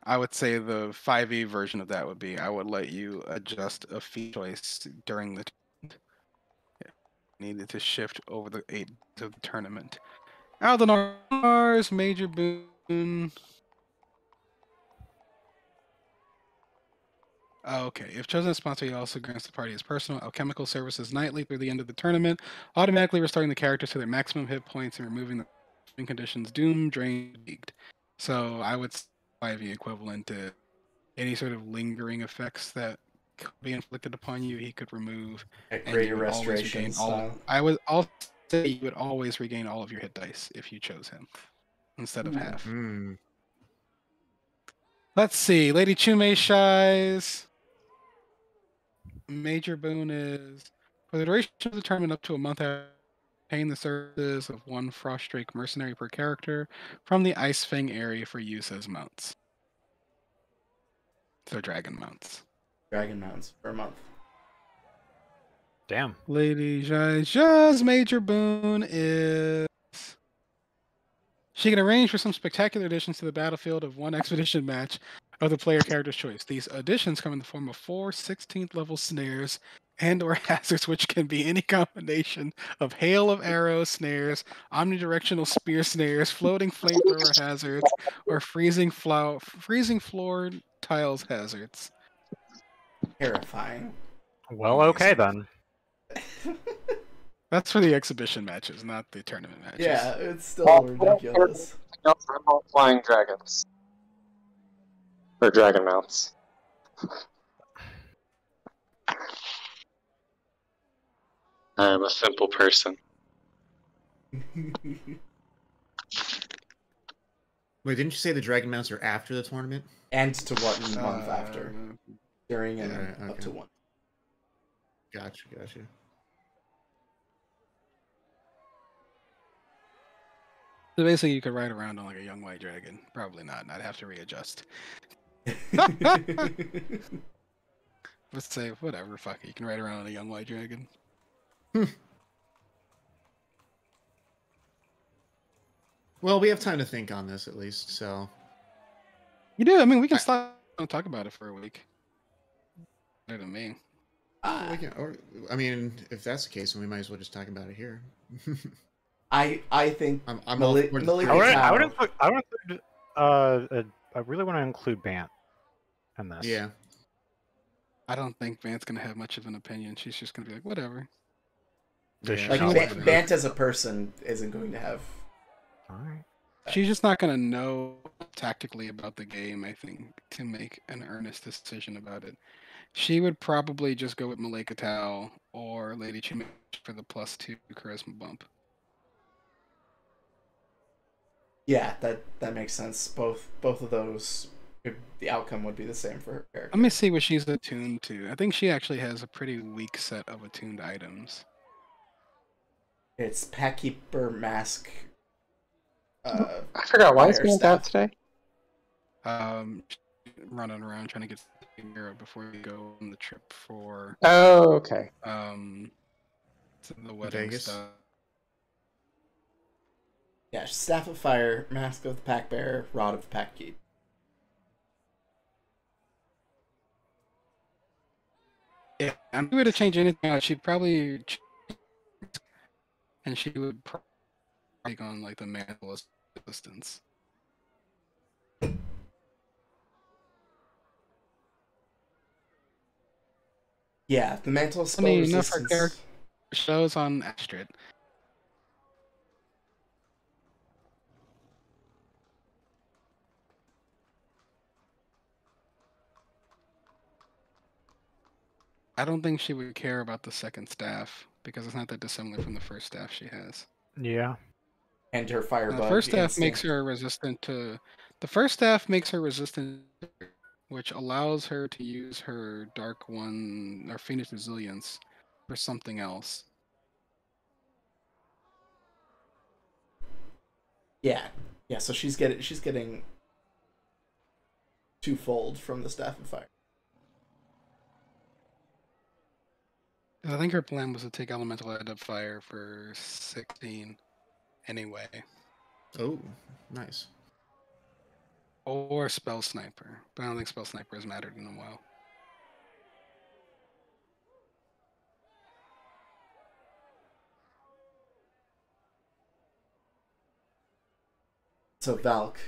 I would say the 5e version of that would be I would let you adjust a feat choice during the tournament. Needed to shift over the 8 of the tournament. Aldonar's major boon. Okay, if chosen as sponsor, he also grants the party his personal alchemical services nightly through the end of the tournament, automatically restoring the characters to their maximum hit points and removing the conditions doom, drain, leagued. So I would say 5e equivalent to any sort of lingering effects that could be inflicted upon you, he could remove. a greater restoration style. I would also say you would always regain all of your hit dice if you chose him instead of half. Let's see, Lady Chume Shai's major boon is for the duration of the tournament up to a month after paying the services of one Frostdrake mercenary per character from the Ice Fang area for use as mounts. So dragon mounts. Dragon mounts for a month. Damn. Lady Jaja's major boon is she can arrange for some spectacular additions to the battlefield of one expedition match of the player character's choice. These additions come in the form of 4 16th level snares and or hazards, which can be any combination of hail of arrows snares, omnidirectional spear snares, floating flamethrower hazards, or freezing floor tiles hazards. Terrifying. Well, okay then. That's for the exhibition matches, not the tournament matches. Yeah, it's still ridiculous. No, I'm not flying dragons. Or dragon mounts. I am a simple person. Wait, didn't you say the dragon mounts are after the tournament? And to what month after? During and Right, up okay. to 1. Gotcha. So basically, you could ride around on like a young white dragon. Probably not. I'd have to readjust. Let's say whatever. Fuck it. You can ride around on a young white dragon. Well, we have time to think on this at least, so. You do. I mean, we can stop and talk about it for a week. Better than me. We can, or, I mean, if that's the case, then we might as well just talk about it here. I think I'm Malik- all for Malik- the I would Cow. include. I really want to include Bant in this. Yeah. I don't think Van's gonna have much of an opinion. She's just gonna be like, whatever. Does Yeah. she like not Ba- want to- Bant as a person isn't going to have. Alright. She's just not gonna know tactically about the game, I think, to make an earnest decision about it. She would probably just go with Malika Tao or Lady Chimich for the +2 charisma bump. Yeah, that makes sense. Both of those, the outcome would be the same for her character. Let me see what she's attuned to. I think she actually has a pretty weak set of attuned items. It's Packkeeper Mask. I forgot, why is Fire Bant staff. out today? Running around trying to get to Europe before you go on the trip for Oh, okay. to the wedding Vegas? stuff. Yeah, Staff of Fire, Mask of the Pack Bearer, Rod of the Packkeep. Yeah, if we were to change anything out, she'd probably and she would probably take on like the mantle assistance. Yeah, the Mantle Spell Funny enough, her Resistance. character shows on Astrid. I don't think she would care about the second staff because it's not that dissimilar from the first staff she has. Yeah. And her Firebug. The first staff makes instinct. her resistant to. The first staff makes her resistant, which allows her to use her Dark One or Phoenix Resilience for something else. Yeah, so she's getting twofold from the Staff of Fire. I think her plan was to take Elemental Head of Fire for 16 anyway. Oh, nice. Or Spell Sniper. But I don't think Spell Sniper has mattered in a while. So Valk,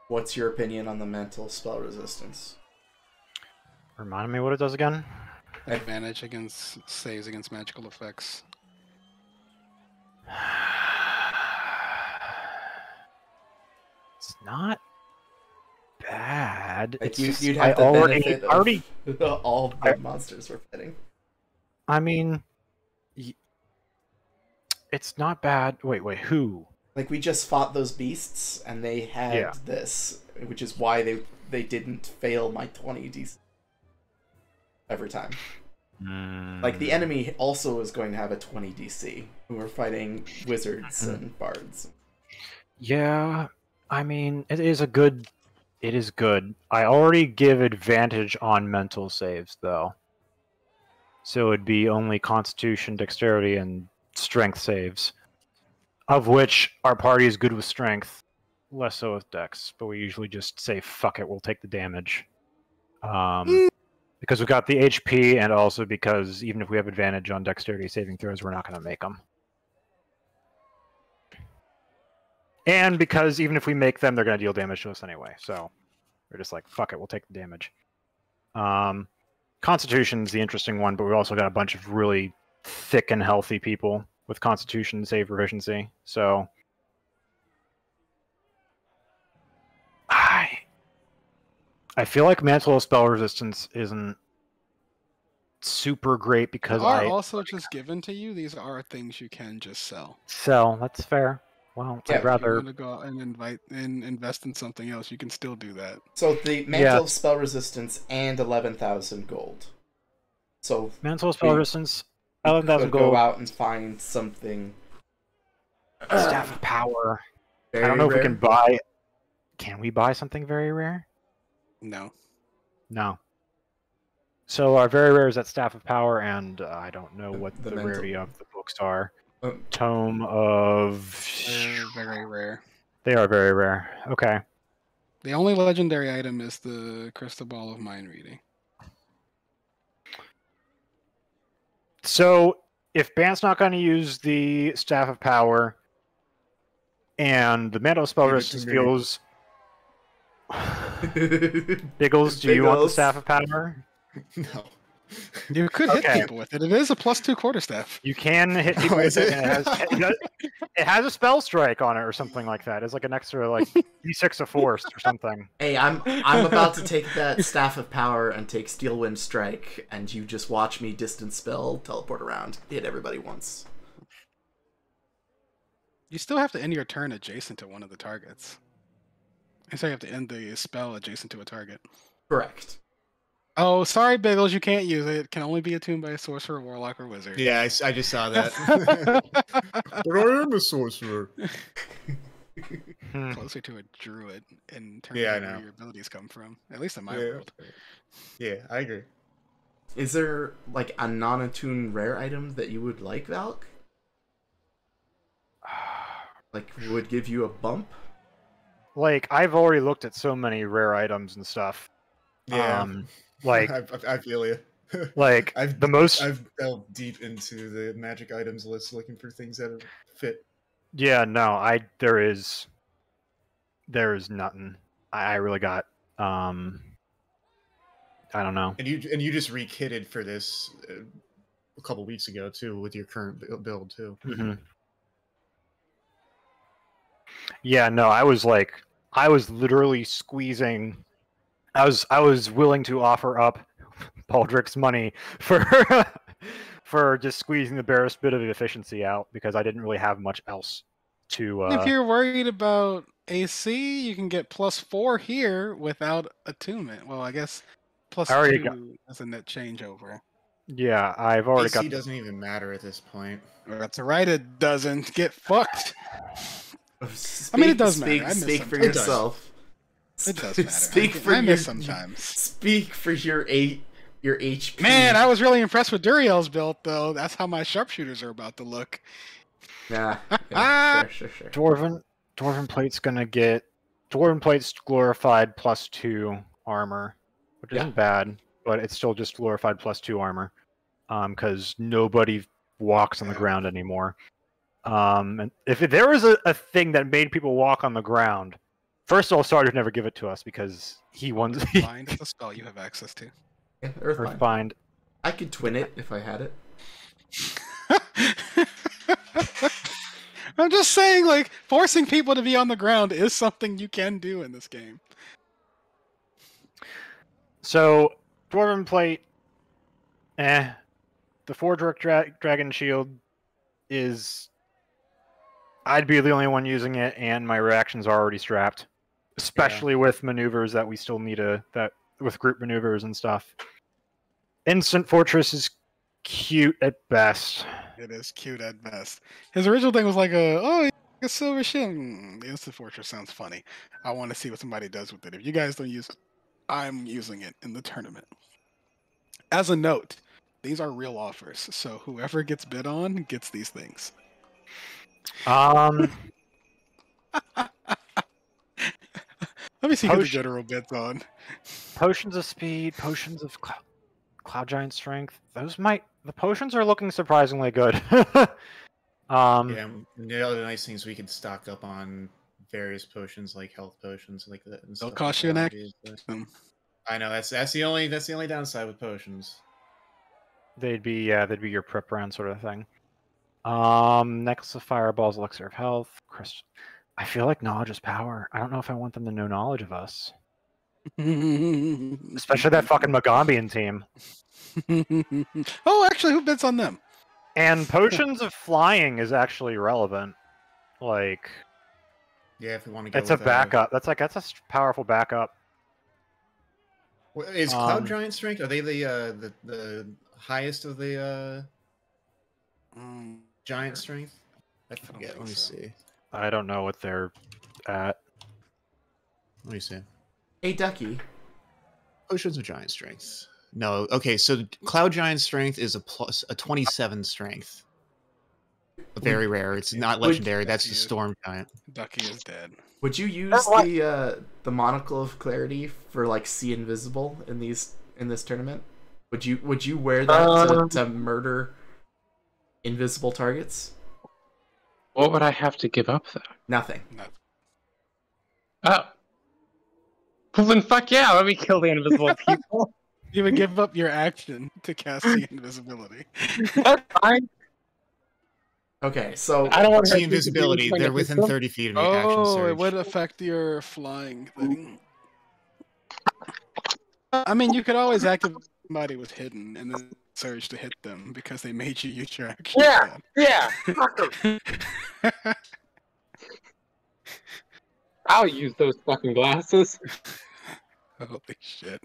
what's your opinion on the Mental Spell Resistance? Remind me what it does again. Advantage against saves against magical effects. It's not bad. Like It's you'd just- I have the already, benefit of already. all the monsters we're fighting. I mean, it's not bad. Wait, who? Like we just fought those beasts, and they had Yeah. this, which is why they didn't fail my 20 DC every time. Like the enemy also is going to have a 20 DC, who are fighting wizards and bards. Yeah, I mean, it is good. I already give advantage on mental saves, though. So it'd be only Constitution, Dexterity, and Strength saves. Of which our party is good with Strength, less so with Dex. But we usually just say, fuck it, we'll take the damage. Because we've got the HP, and also because even if we have advantage on Dexterity saving throws, we're not going to make them. And because even if we make them, they're going to deal damage to us anyway. So we're just like, fuck it, we'll take the damage. Constitution's the interesting one, but we've also got a bunch of really thick and healthy people with Constitution save proficiency. So I feel like Mantle of Spell Resistance isn't super great because Are I also just given to you. These are things you can just sell. sell. That's fair. Well, Yeah, I'd If you rather. want to go out and invest in something else, you can still do that. So the Mantle of Spell Resistance and 11,000 gold. So Mantle of Spell we Resistance, could 11,000 go gold. out and find something. Staff of Power. Very I don't know if we rare. can buy. Can we buy something very rare? No. No. So our very rare is that Staff of Power, and I don't know what The the mental rarity one. of the books are. Um, Tome of. They're very rare. They are very rare. Okay. The only legendary item is the Crystal Ball of Mind Reading. So if Bant's not going to use the Staff of Power, and the Mantle of Spell Give it to Resistance me. feels. Biggles, do you want the Biggles. Staff of Power? No. You could Okay. hit people with it. It is a +2 quarterstaff. You can hit people Oh, with is it, it? and it has a spell strike on it or something like that. It's like an extra like d6 of force or something. Hey, I'm about to take that Staff of Power and take Steel Wind Strike, and you just watch me distance spell, teleport around, hit everybody once. You still have to end your turn adjacent to one of the targets. And so you have to end the spell adjacent to a target. Correct. Oh, sorry, Biggles, you can't use it. It can only be attuned by a sorcerer, warlock, or wizard. Yeah, I just saw that. But I am a sorcerer. Hmm. Closer to a druid in terms Yeah, I of where know. your abilities come from. At least in my Yeah. world. Yeah, I agree. Is there like a non-attuned rare item that you would like, Valk? Like would give you a bump? Like I've already looked at so many rare items and stuff. Yeah. Like I feel you. like I've the most. I've delved deep into the magic items list looking for things that fit. Yeah, no, there's nothing. I really got I don't know. And you just rekitted for this a couple weeks ago too with your current build too. Hmm. Yeah, no, I was literally squeezing. I was willing to offer up Baldrick's money for for just squeezing the barest bit of efficiency out because I didn't really have much else to. If you're worried about AC, you can get +4 here without attunement. Well, I guess I already +2 is a net changeover. Yeah, I've already AC got. doesn't even matter at this point. That's right, it doesn't. Get fucked. Speak, mean, it does speak, matter. I miss Speak some- for It does. yourself. It does matter. Speak for I miss your sometimes. Speak for your HP. Man, I was really impressed with Duriel's build, though. That's how my sharpshooters are about to look. Nah, yeah, sure. Dwarven Plate's gonna get Dwarven Plate's glorified +2 armor, which Yeah. isn't bad, but it's still just glorified +2 armor, because nobody walks on the Yeah. ground anymore. And if there was a thing that made people walk on the ground, first of all, Sarge would never give it to us because he wants Find the spell you have access to. Yeah, Earthbind. Earthbind. I could twin it if I had it. I'm just saying, like, forcing people to be on the ground is something you can do in this game. So Dwarven Plate, the Forge Dragon Shield is. I'd be the only one using it, and my reactions are already strapped, especially with maneuvers that we still need with group maneuvers and stuff. Instant Fortress is cute at best. It is cute at best. His original thing was like a silver shield. The Instant Fortress sounds funny. I want to see what somebody does with it. If you guys don't use it, I'm using it in the tournament. As a note, these are real offers, so whoever gets bid on gets these things. Um, Let me see who the Potion- general bids on. Potions of Speed, Potions of Cloud Giant Strength. The potions are looking surprisingly good. Yeah, and the other nice thing is we can stock up on various potions like health potions like that. And They'll stuff cost like you an that, action. I know that's the only downside with potions. They'd be your prep round sort of thing. Necklace of Fireballs, Elixir of Health, Crystal. I feel like knowledge is power. I don't know if I want them to know knowledge of us. Especially that fucking Magambian team. Oh, actually, who bets on them? And potions of flying is actually relevant. Like, Yeah, if we want to go it's a with backup. That's a powerful backup. Is Cloud Giant strength? Are they the highest of the giant strength? I forget. Let me see. I don't know what they're at. Let me see. Hey, Ducky. Potions of giant strength. No. Okay, so Cloud Giant strength is a 27 strength. Very rare. It's not legendary. That's the Storm Giant. Ducky is dead. Would you use the monocle of clarity for like see invisible in this tournament? Would you wear that to murder invisible targets? What would I have to give up though? Nothing. Oh. Well then fuck yeah, let me kill the invisible people. You would give up your action to cast the invisibility. That's fine. Okay, so I don't want to see invisibility. They're within 30 feet of me. Action Oh, surge. it would affect your flying thing. I mean, you could always activate somebody was hidden and then surge to hit them because they made you use your action. Yeah. Fuck 'em. I'll use those fucking glasses. Holy shit.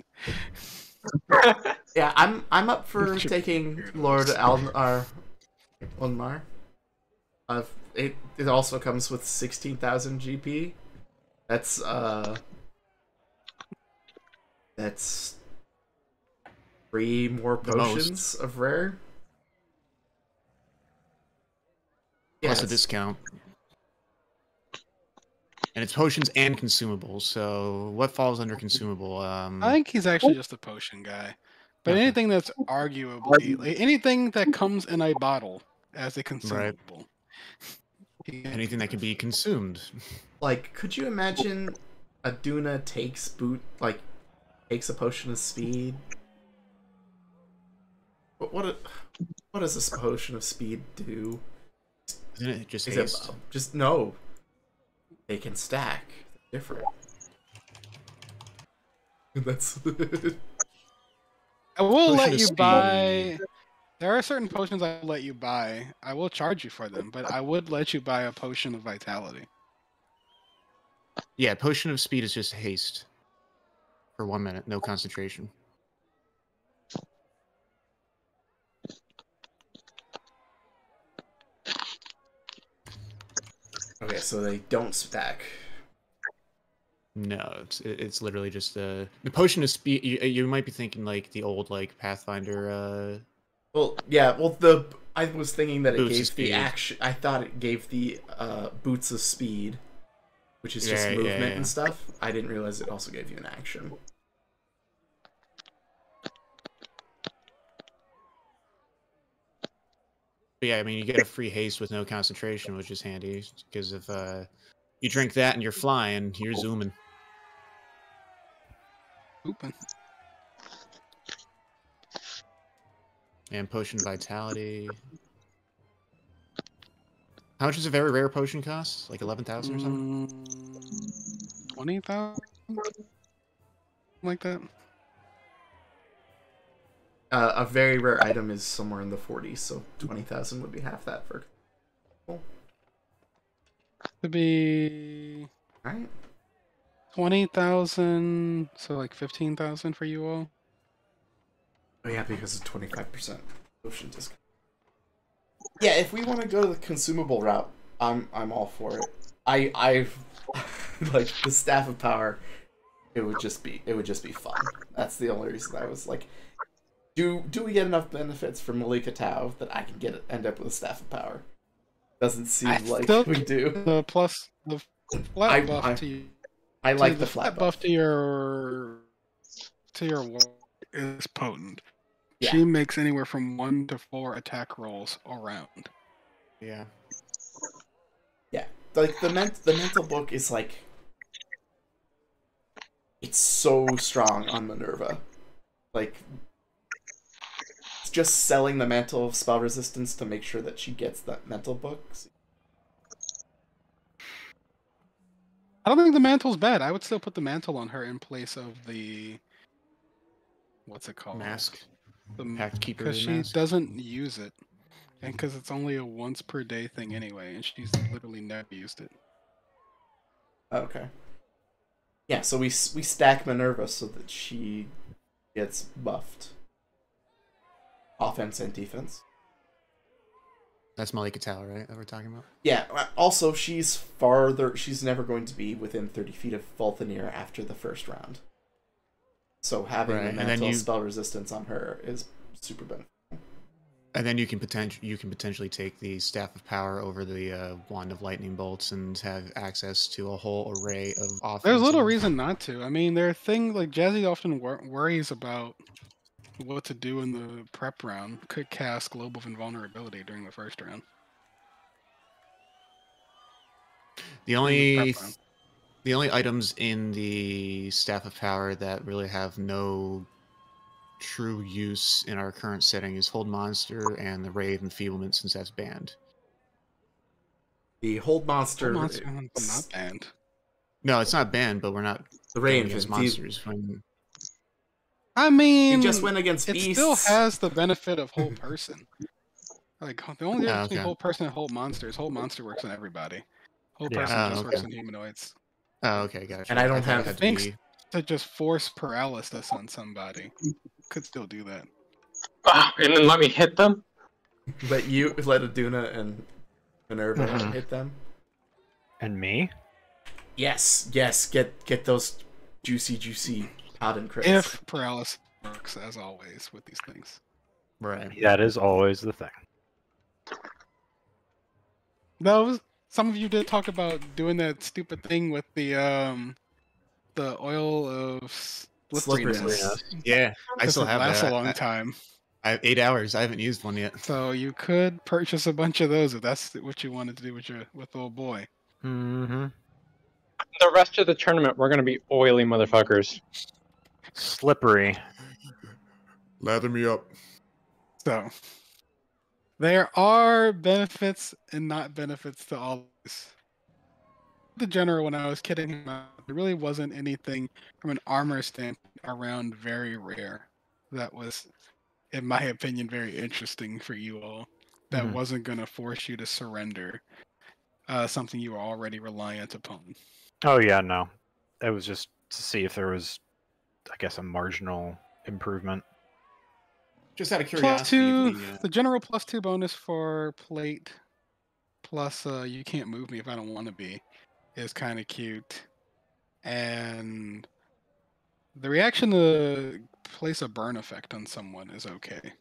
yeah, I'm up for taking Lord Alnar. It also comes with 16,000 GP. That's 3 more potions of rare. Plus a discount. And it's potions and consumables. So what falls under consumable? I think he's actually just a potion guy. But anything that's arguably like, anything that comes in a bottle as a consumable. Anything that can be consumed. Like, could you imagine Aduna takes a potion of speed? But what does this potion of speed do? Isn't it just Is haste? it just no? They can stack. They're different. That's. I will let you buy. There are certain potions I will let you buy. I will charge you for them, but I would let you buy a potion of vitality. Yeah, potion of speed is just haste. For 1 minute, no concentration. Okay, so they don't stack. No, it's literally just the potion of speed. You might be thinking like the old like Pathfinder. Well, yeah. Well, I was thinking that it gave the action. I thought it gave the boots of speed, which is just movement and stuff. I didn't realize it also gave you an action. But yeah, I mean, you get a free haste with no concentration, which is handy because if you drink that and you're flying, you're zooming. Open. And potion vitality. How much does a very rare potion cost? Like 11,000 or something? 20,000? Like that. A very rare item is somewhere in the 40s, so 20,000 would be half that for. To be. Alright. 20,000, so like 15,000 for you all. Oh yeah, because of 25% potion discount. Yeah, if we want to go the consumable route, I'm all for it. I've like the Staff of Power. It would just be fun. That's the only reason I was like, do we get enough benefits from Malika Tau that I can end up with a Staff of Power? Doesn't seem like we do. The plus the flat buff to you. I like the flat buff to your wall is potent. Yeah. She makes anywhere from 1 to 4 attack rolls around. Yeah. Yeah. Like the mental book is like, it's so strong on Minerva. Like, it's just selling the mantle of spell resistance to make sure that she gets that mental book. I don't think the mantle's bad. I would still put the mantle on her in place of the what's it called? Mask. The Pact Keeper because she mask. doesn't use it, and because it's only a once per day thing anyway, and she's literally never used it. Okay. Yeah, so we stack Minerva so that she gets buffed. Offense and defense. That's Malika Tower, right? That we're talking about. Yeah. Also, she's farther. She's never going to be within 30 feet of Volthanir after the first round. So having Right, the and then mantle you- spell resistance on her is super beneficial. And then you can potentially take the Staff of Power over the Wand of Lightning Bolts and have access to a whole array of offensive. There's little reason not to. I mean, there are things like Jazzy often worries about what to do in the prep round. Could cast Globe of Invulnerability during the first round. The in only the prep round. the only items in the Staff of Power that really have no true use in our current setting is Hold Monster and the Ray of Enfeeblement, since that's banned. The Hold Monster. Monster not banned. No, it's not banned, but we're not The Ray going against Enfeeblement. monsters. When I mean, He just went against it beasts. still has the benefit of whole person. Like the only difference between okay. whole person and whole monster is whole monster works on everybody. Whole Yeah. person just okay. works on humanoids. Oh, okay, gotcha. And I don't thought it have- had to Thanks. be- To just force paralysis on somebody, could still do that. And then let me hit them? Let Aduna and Minerva Mhm. hit them. And me? Yes. Get those juicy paladin crits. If paralysis works, as always with these things. Right. That is always the thing. Some of you did talk about doing that stupid thing with the oil of slipperiness. Slipperiness. Yeah, I This still would have last that. a long time. I have 8 hours. I haven't used one yet. So you could purchase a bunch of those if that's what you wanted to do with old boy. Mm-hmm. The rest of the tournament, we're gonna be oily motherfuckers. Slippery. Lather me up. So there are benefits and not benefits to all this. The general, when I was kidding him out, there really wasn't anything from an armor standpoint around very rare that was, in my opinion, very interesting for you all. That Mhm. wasn't going to force you to surrender something you were already reliant upon. Oh yeah, no. It was just to see if there was, I guess, a marginal improvement. Just out of Plus curiosity. 2, the general +2 bonus for plate, plus you can't move me if I don't want to be, is kind of cute. And the reaction to place a burn effect on someone is okay.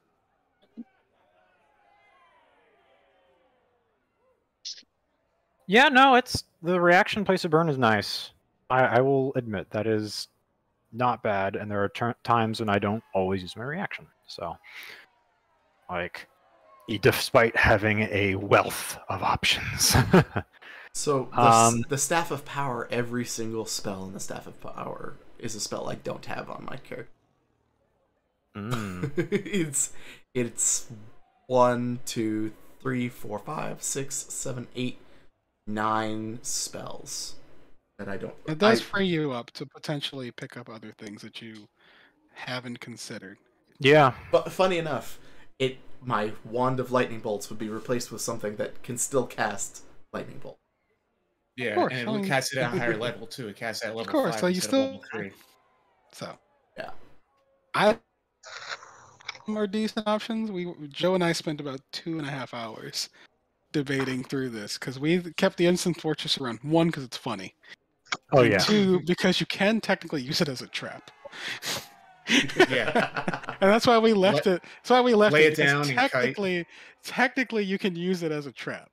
Yeah, no, it's the reaction place of burn is nice. I will admit that is not bad, and there are times when I don't always use my reaction. So, like, despite having a wealth of options. So the Staff of Power, every single spell in the Staff of Power is a spell I don't have on my character. Mm. it's 1, 2, 3, 4, 5, 6, 7, 8, 9 spells that I don't. It does free you up to potentially pick up other things that you haven't considered. Yeah. But funny enough, my Wand of Lightning Bolts would be replaced with something that can still cast Lightning Bolt. Yeah, course, and it I would mean- cast it at a higher level too. It casts at level course, 5 so you instead still- of level 3. So Yeah. I more decent options. Joe and I spent about 2.5 hours debating through this because we kept the Instant Fortress around. 1, because it's funny. Oh And yeah. 2, because you can technically use it as a trap. Yeah. And that's why we left it. That's why we left lay it. it down because and kite. technically, you can use it as a trap.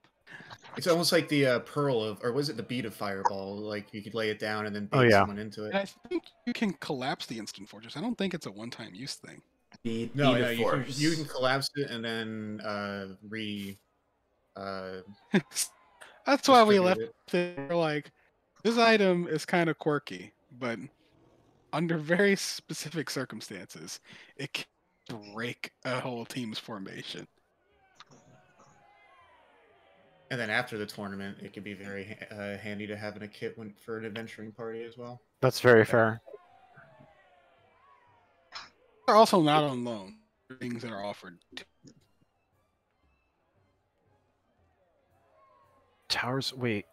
It's almost like the pearl of, or was it the bead of fireball? Like you could lay it down and then bait Oh, yeah. someone into it. And I think you can collapse the Instant Fortress. I don't think it's a one-time use thing. Bead No, of you can, Force. you can collapse it and then That's why we distribute left it. it. We're like, this item is kind of quirky, but under very specific circumstances, it can break a whole team's formation. And then after the tournament, it could be very handy to have in a kit for an adventuring party as well. That's very fair. They're also not on loan. Things that are offered. Towers. Wait.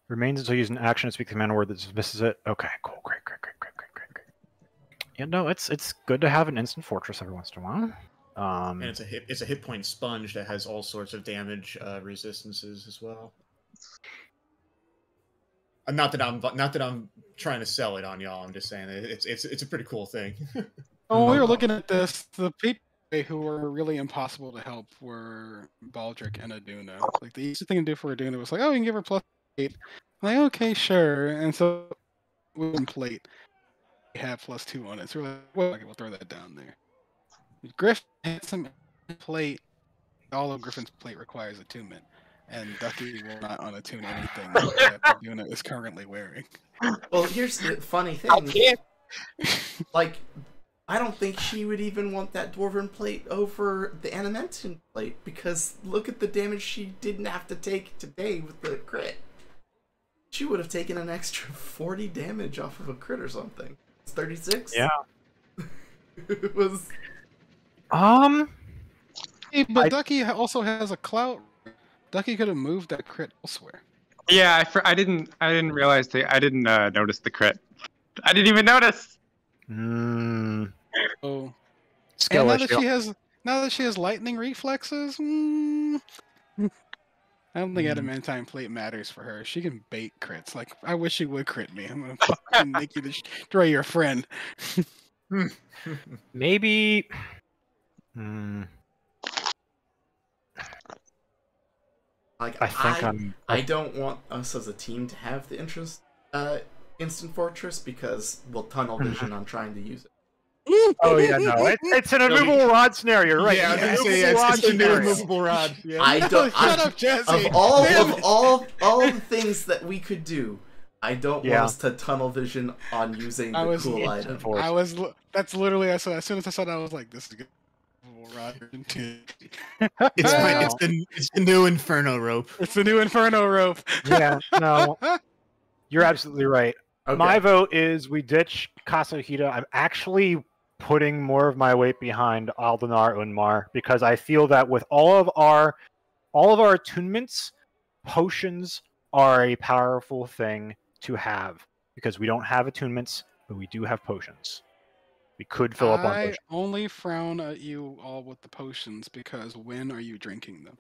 Remains until you use an action to speak the command word that dismisses it. Okay, cool, great. Yeah, no, it's good to have an instant fortress every once in a while. And it's a hit point sponge that has all sorts of damage resistances as well. Not that I'm trying to sell it on y'all. I'm just saying it's a pretty cool thing. Oh, we were looking at this. The people who were really impossible to help were Baldric and Aduna. Like the easy thing to do for Aduna was like, oh, you can give her +8. I'm like, okay, sure. And so we can plate. We have +2 on it. So we're like, well, okay, we'll throw that down there. Griffin had some plate. All of Griffin's plate requires attunement. And Ducky will not unattune anything that Aduna is currently wearing. Well, here's the funny thing. Like, I don't think she would even want that Dwarven plate over the Animentian plate, because look at the damage she didn't have to take today with the crit. She would have taken an extra 40 damage off of a crit or something. It's 36? Yeah. It was... Hey, but Ducky also has a clout. Ducky could have moved that crit elsewhere. Yeah, I didn't realize I didn't notice the crit. I didn't even notice. Oh, Skill and issue. now that she has lightning reflexes, I don't think adamantine plate matters for her. She can bait crits. Like, I wish she would crit me. I'm gonna fucking make you destroy your friend. Maybe. Like, I don't want us as a team to have the instant fortress, because we'll tunnel vision on trying to use it. Oh yeah, no, it's an immovable rod scenario, right? Yeah, I was gonna say it's a new immovable rod. Yeah. I don't. Shut up, Jesse. Of all the things that we could do, I don't want us to tunnel vision on using the cool item. That's literally, as soon as I saw that, I was like, this is good. Rod. It's the new Inferno rope. It's the new Inferno rope. Yeah, no, you're absolutely right. Okay. My vote is we ditch Kazuhita. I'm actually putting more of my weight behind Aldenar Unmar, because I feel that with all of our attunements, potions are a powerful thing to have, because we don't have attunements, but we do have potions. We could fill up on potions. I only frown at you all with the potions, because when are you drinking them?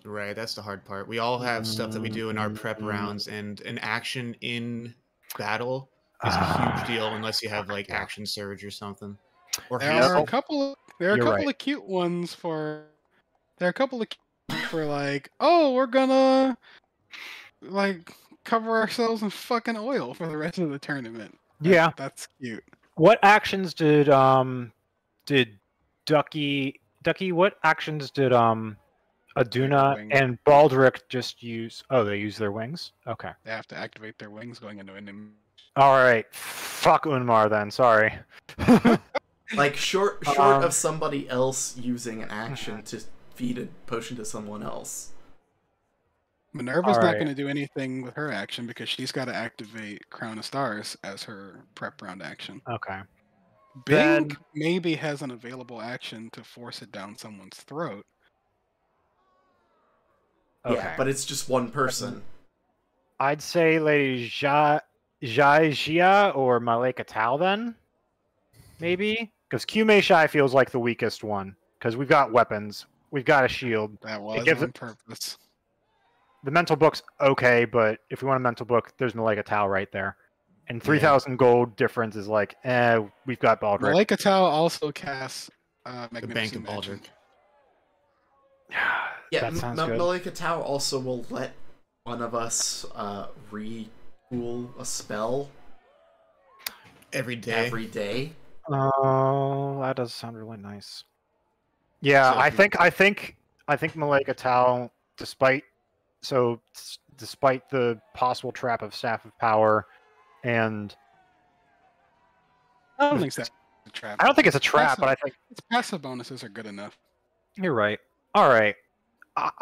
Right, that's the hard part. We all have stuff that we do in our prep rounds, and an action in battle is a huge deal unless you have like action surge or something. Or There are a couple of cute ones for. There are a couple of for like, oh, we're gonna like cover ourselves in fucking oil for the rest of the tournament. Yeah, that's cute. What actions did Ducky? What actions did Aduna and Baldric just use? Oh, they use their wings. Okay. They have to activate their wings going into an. All right, fuck Unmar then. Sorry. Like short of somebody else using an action to feed a potion to someone else. Minerva's not going to do anything with her action, because she's got to activate Crown of Stars as her prep round action. Okay. Bing maybe has an available action to force it down someone's throat. Okay. Yeah, but it's just one person. I'd say Lady Jia or Maleka Tal then, maybe, because Kyumei Shai feels like the weakest one, because we've got weapons, we've got a shield. That was on purpose. The mental book's okay, but if we want a mental book, there's Maleka Tal right there. And 3,000 gold difference is like, we've got Baldric. Maleka Tal also casts Magnificent the Bank of Baldric. Yeah, that sounds good. Maleka Tal also will let one of us retool a spell every day. Oh, that does sound really nice. Yeah, so I think Maleka Tal, despite the possible trap of Staff of Power, and I don't think that's a trap. I don't think it's a trap, but I think its passive bonuses are good enough. You're right. All right.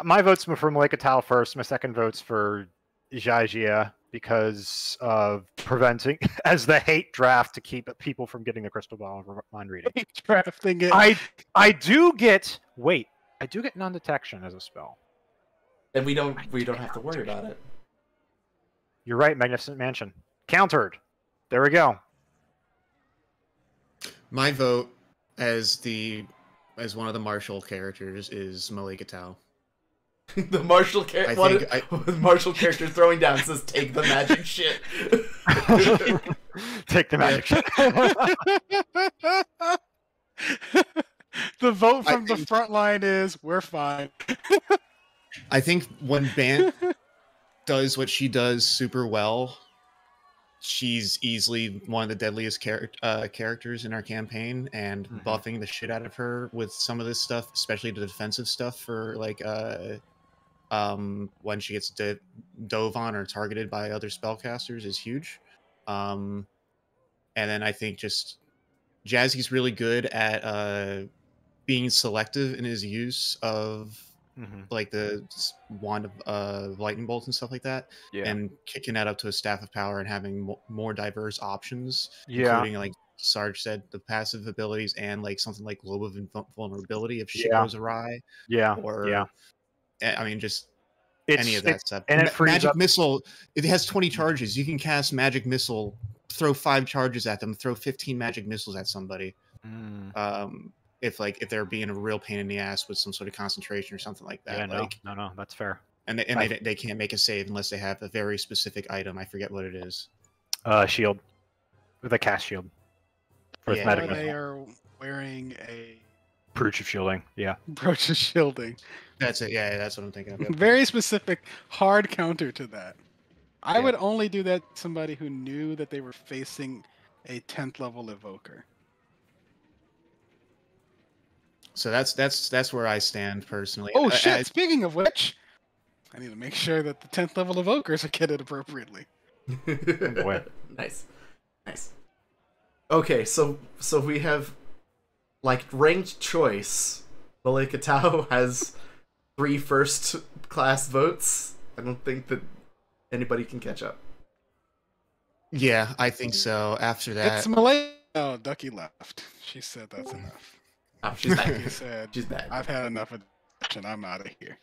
My vote's for Malika Tal first. My second vote's for Jia because of preventing, as the hate draft to keep people from getting the crystal ball and mind reading. Drafting it. I do get non-detection as a spell. Then we don't have to worry about it. You're right, Magnificent Mansion. Countered. There we go. My vote as one of the martial characters is Malika Tal. The martial martial character throwing down says, "Take the magic shit." Take the magic shit. The vote from the front line is, we're fine. I think when Bant does what she does super well, she's easily one of the deadliest characters in our campaign, and buffing the shit out of her with some of this stuff, especially the defensive stuff for like when she gets dove on or targeted by other spellcasters is huge. And then I think just Jazzy's really good at being selective in his use of like the wand of lightning bolts and stuff like that, and kicking that up to a staff of power and having more diverse options, including, like Sarge said, the passive abilities and like something like Globe of Invulnerability if shit goes awry. I mean, just any of that stuff. And it Magic Missile, it has 20 charges. You can cast Magic Missile, throw 5 charges at them, throw 15 Magic Missiles at somebody. If they're being a real pain in the ass with some sort of concentration or something like that. Yeah, no, that's fair. And they can't make a save unless they have a very specific item. I forget what it is. Shield. With a cast shield. Or they are wearing a brooch of shielding. Yeah. Brooch of shielding. That's it. Yeah, that's what I'm thinking of. Very specific, hard counter to that. I would only do that to somebody who knew that they were facing a 10th level evoker. So that's where I stand personally. Oh shit! Speaking of which, I need to make sure that the 10th level evokers are kitted appropriately. Boy. Nice. Okay, so we have like ranked choice. Malika Tal has 3 first class votes. I don't think that anybody can catch up. Yeah, I think so. After that, it's Malika. Oh, Ducky left. She said that's enough. Oh, she's back. He said, she's back. I've had enough of this and I'm out of here.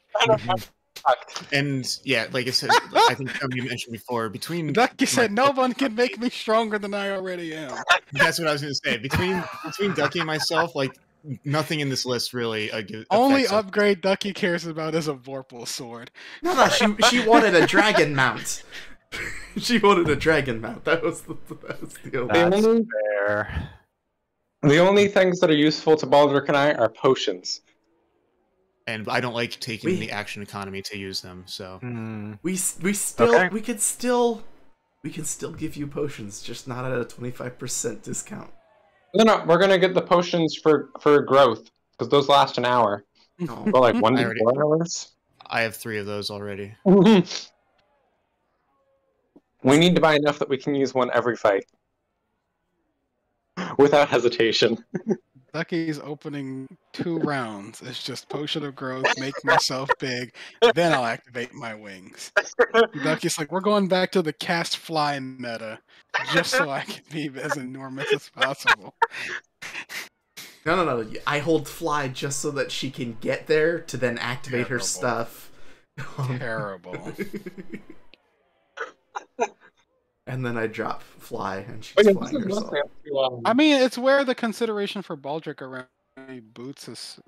And yeah, like I said, I think you mentioned before, between Ducky said, no one can make me stronger than I already am. That's what I was going to say. Between Ducky and myself, like nothing in this list really. Only upgrade Ducky cares about is a Vorpal sword. No, she wanted a dragon mount. She wanted a dragon mount. That was the only. Fair. The only things that are useful to Baldric and I are potions. And I don't like taking the action economy to use them, so we can still give you potions, just not at a 25% discount. No, we're gonna get the potions for growth because those last an hour. No. Well, like 1 to 4 hours. I have 3 of those already. We need to buy enough that we can use one every fight. Without hesitation. Ducky's opening 2 rounds. It's just potion of growth, make myself big, then I'll activate my wings. Ducky's like, we're going back to the cast fly meta, just so I can be as enormous as possible. No. I hold fly just so that she can get there to then activate her stuff. Terrible. And then I drop fly, and she's flying herself. I mean, it's where the consideration for Baldric around boots is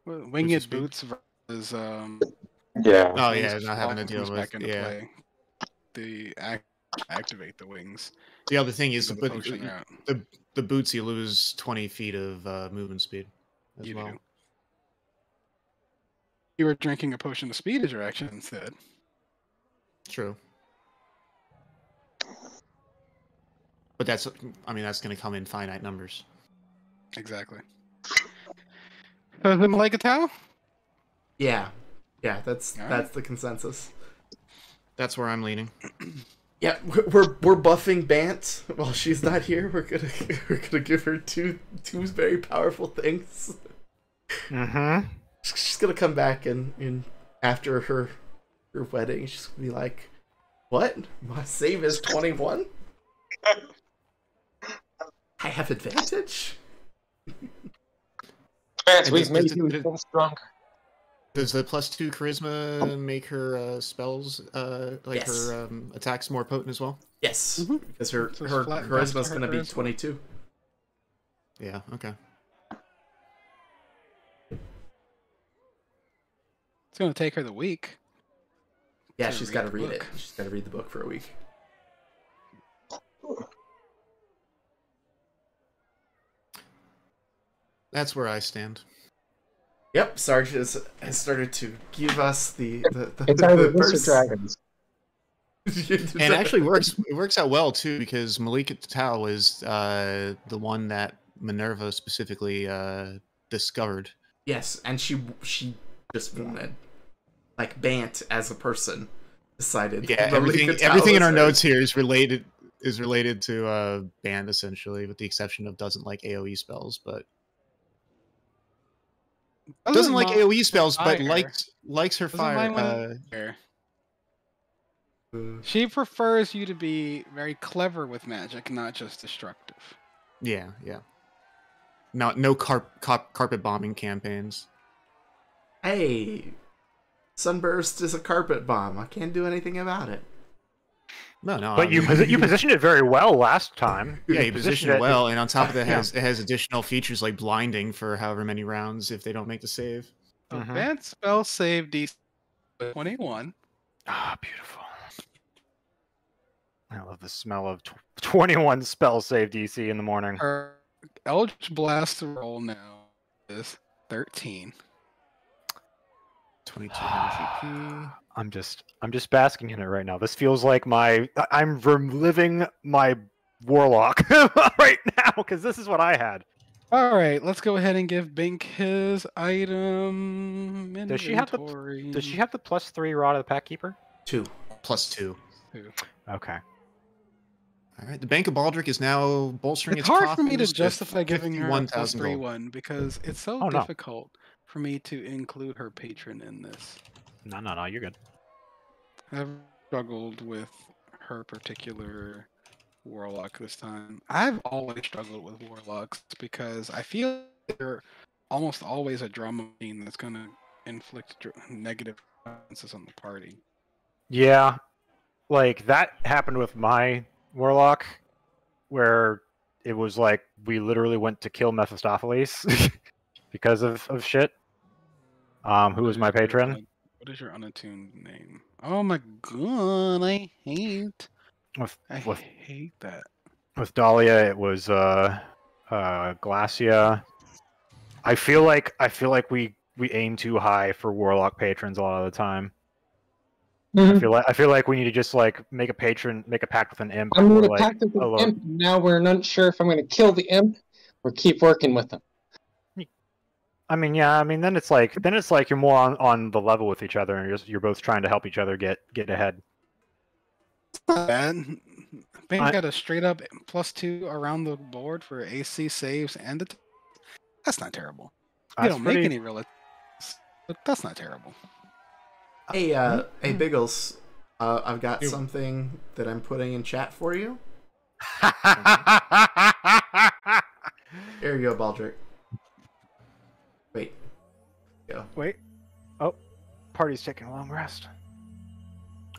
winged boots versus yeah. Oh yeah, not having to deal with play. The activate the wings. The other thing is the boots, you lose 20 feet of movement speed as well. Do. You were drinking a potion of speed as your action instead. True. But that's going to come in finite numbers. Exactly. Malika Tal? Yeah, that's the consensus. That's where I'm leaning. Yeah, we're buffing Bant while she's not here. We're gonna give her two very powerful things. Mm-hmm. She's gonna come back and after her wedding, she's gonna be like, "What? My save is 21? I have advantage?" Vance, And we've does- made does you it- even stronger. Does the +2 charisma make her spells, like Yes. her attacks more potent as well? Yes, Mhm. because her So it's her flat charisma's best for gonna be charisma. 22. Yeah. Okay. It's gonna take her the week. Yeah, To she's read got to the read book. it. She's got to read the book for a week. That's where I stand. Yep, Sarge has started to give us the It's either the this or dragons. And it actually works. It works out well too because Malika Tao is the one that Minerva specifically discovered. Yes, and she just wanted, like, Bant as a person decided. Yeah, that Malika Tao everything in was our her. notes here is related to Band essentially, with the exception of doesn't like AOE spells, but doesn't like mind AOE spells, but fire. likes her Doesn't fire. mind when she prefers you to be very clever with magic, not just destructive. Yeah. No carpet bombing campaigns. Hey, Sunburst is a carpet bomb. I can't do anything about it. No. But you positioned it very well last time. Yeah, you positioned it well, and on top of that, Yeah. it has additional features like blinding for however many rounds if they don't make the save. So Mhm. Advanced spell save DC 21. Ah, beautiful. I love the smell of 21 spell save DC in the morning. Her Eldritch Blast roll now is 13. 2200 CP. I'm just basking in it right now. This feels like I'm reliving my warlock right now because this is what I had. All right, let's go ahead and give Bink his item inventory. Does she have the +3 Rod of the Pack Keeper? 2. +2. Okay. All right, the Bank of Baldric is now bolstering It's its hard for me to coffers with justify giving her a 51,000 +3 gold. one because it's so Oh, no. difficult for me to include her patron in this. No, you're good. I've struggled with her particular warlock this time. I've always struggled with warlocks because I feel they're almost always a drama machine that's going to inflict negative consequences on the party. Yeah, like that happened with my warlock, where it was like we literally went to kill Mephistopheles because of shit. Who was my patron? What is your unattuned name? Oh my god, I hate that. With Dahlia, it was Glacia. I feel like we aim too high for warlock patrons a lot of the time. I feel like we need to just like make a pact with an imp. I'm or, going to like, pact with a the low- imp. Now we're not sure if I'm going to kill the imp or keep working with him. I mean, yeah. I mean, then it's like you're more on the level with each other, and you're both trying to help each other get ahead. Bad. Bink I- got a straight up +2 around the board for AC saves and that's not terrible. You That's don't pretty- make any real, but that's not terrible. Hey, hey, Biggles. I've got something that I'm putting in chat for you. Here you go, Baldric. Wait. Go. Wait. Oh, party's taking a long rest.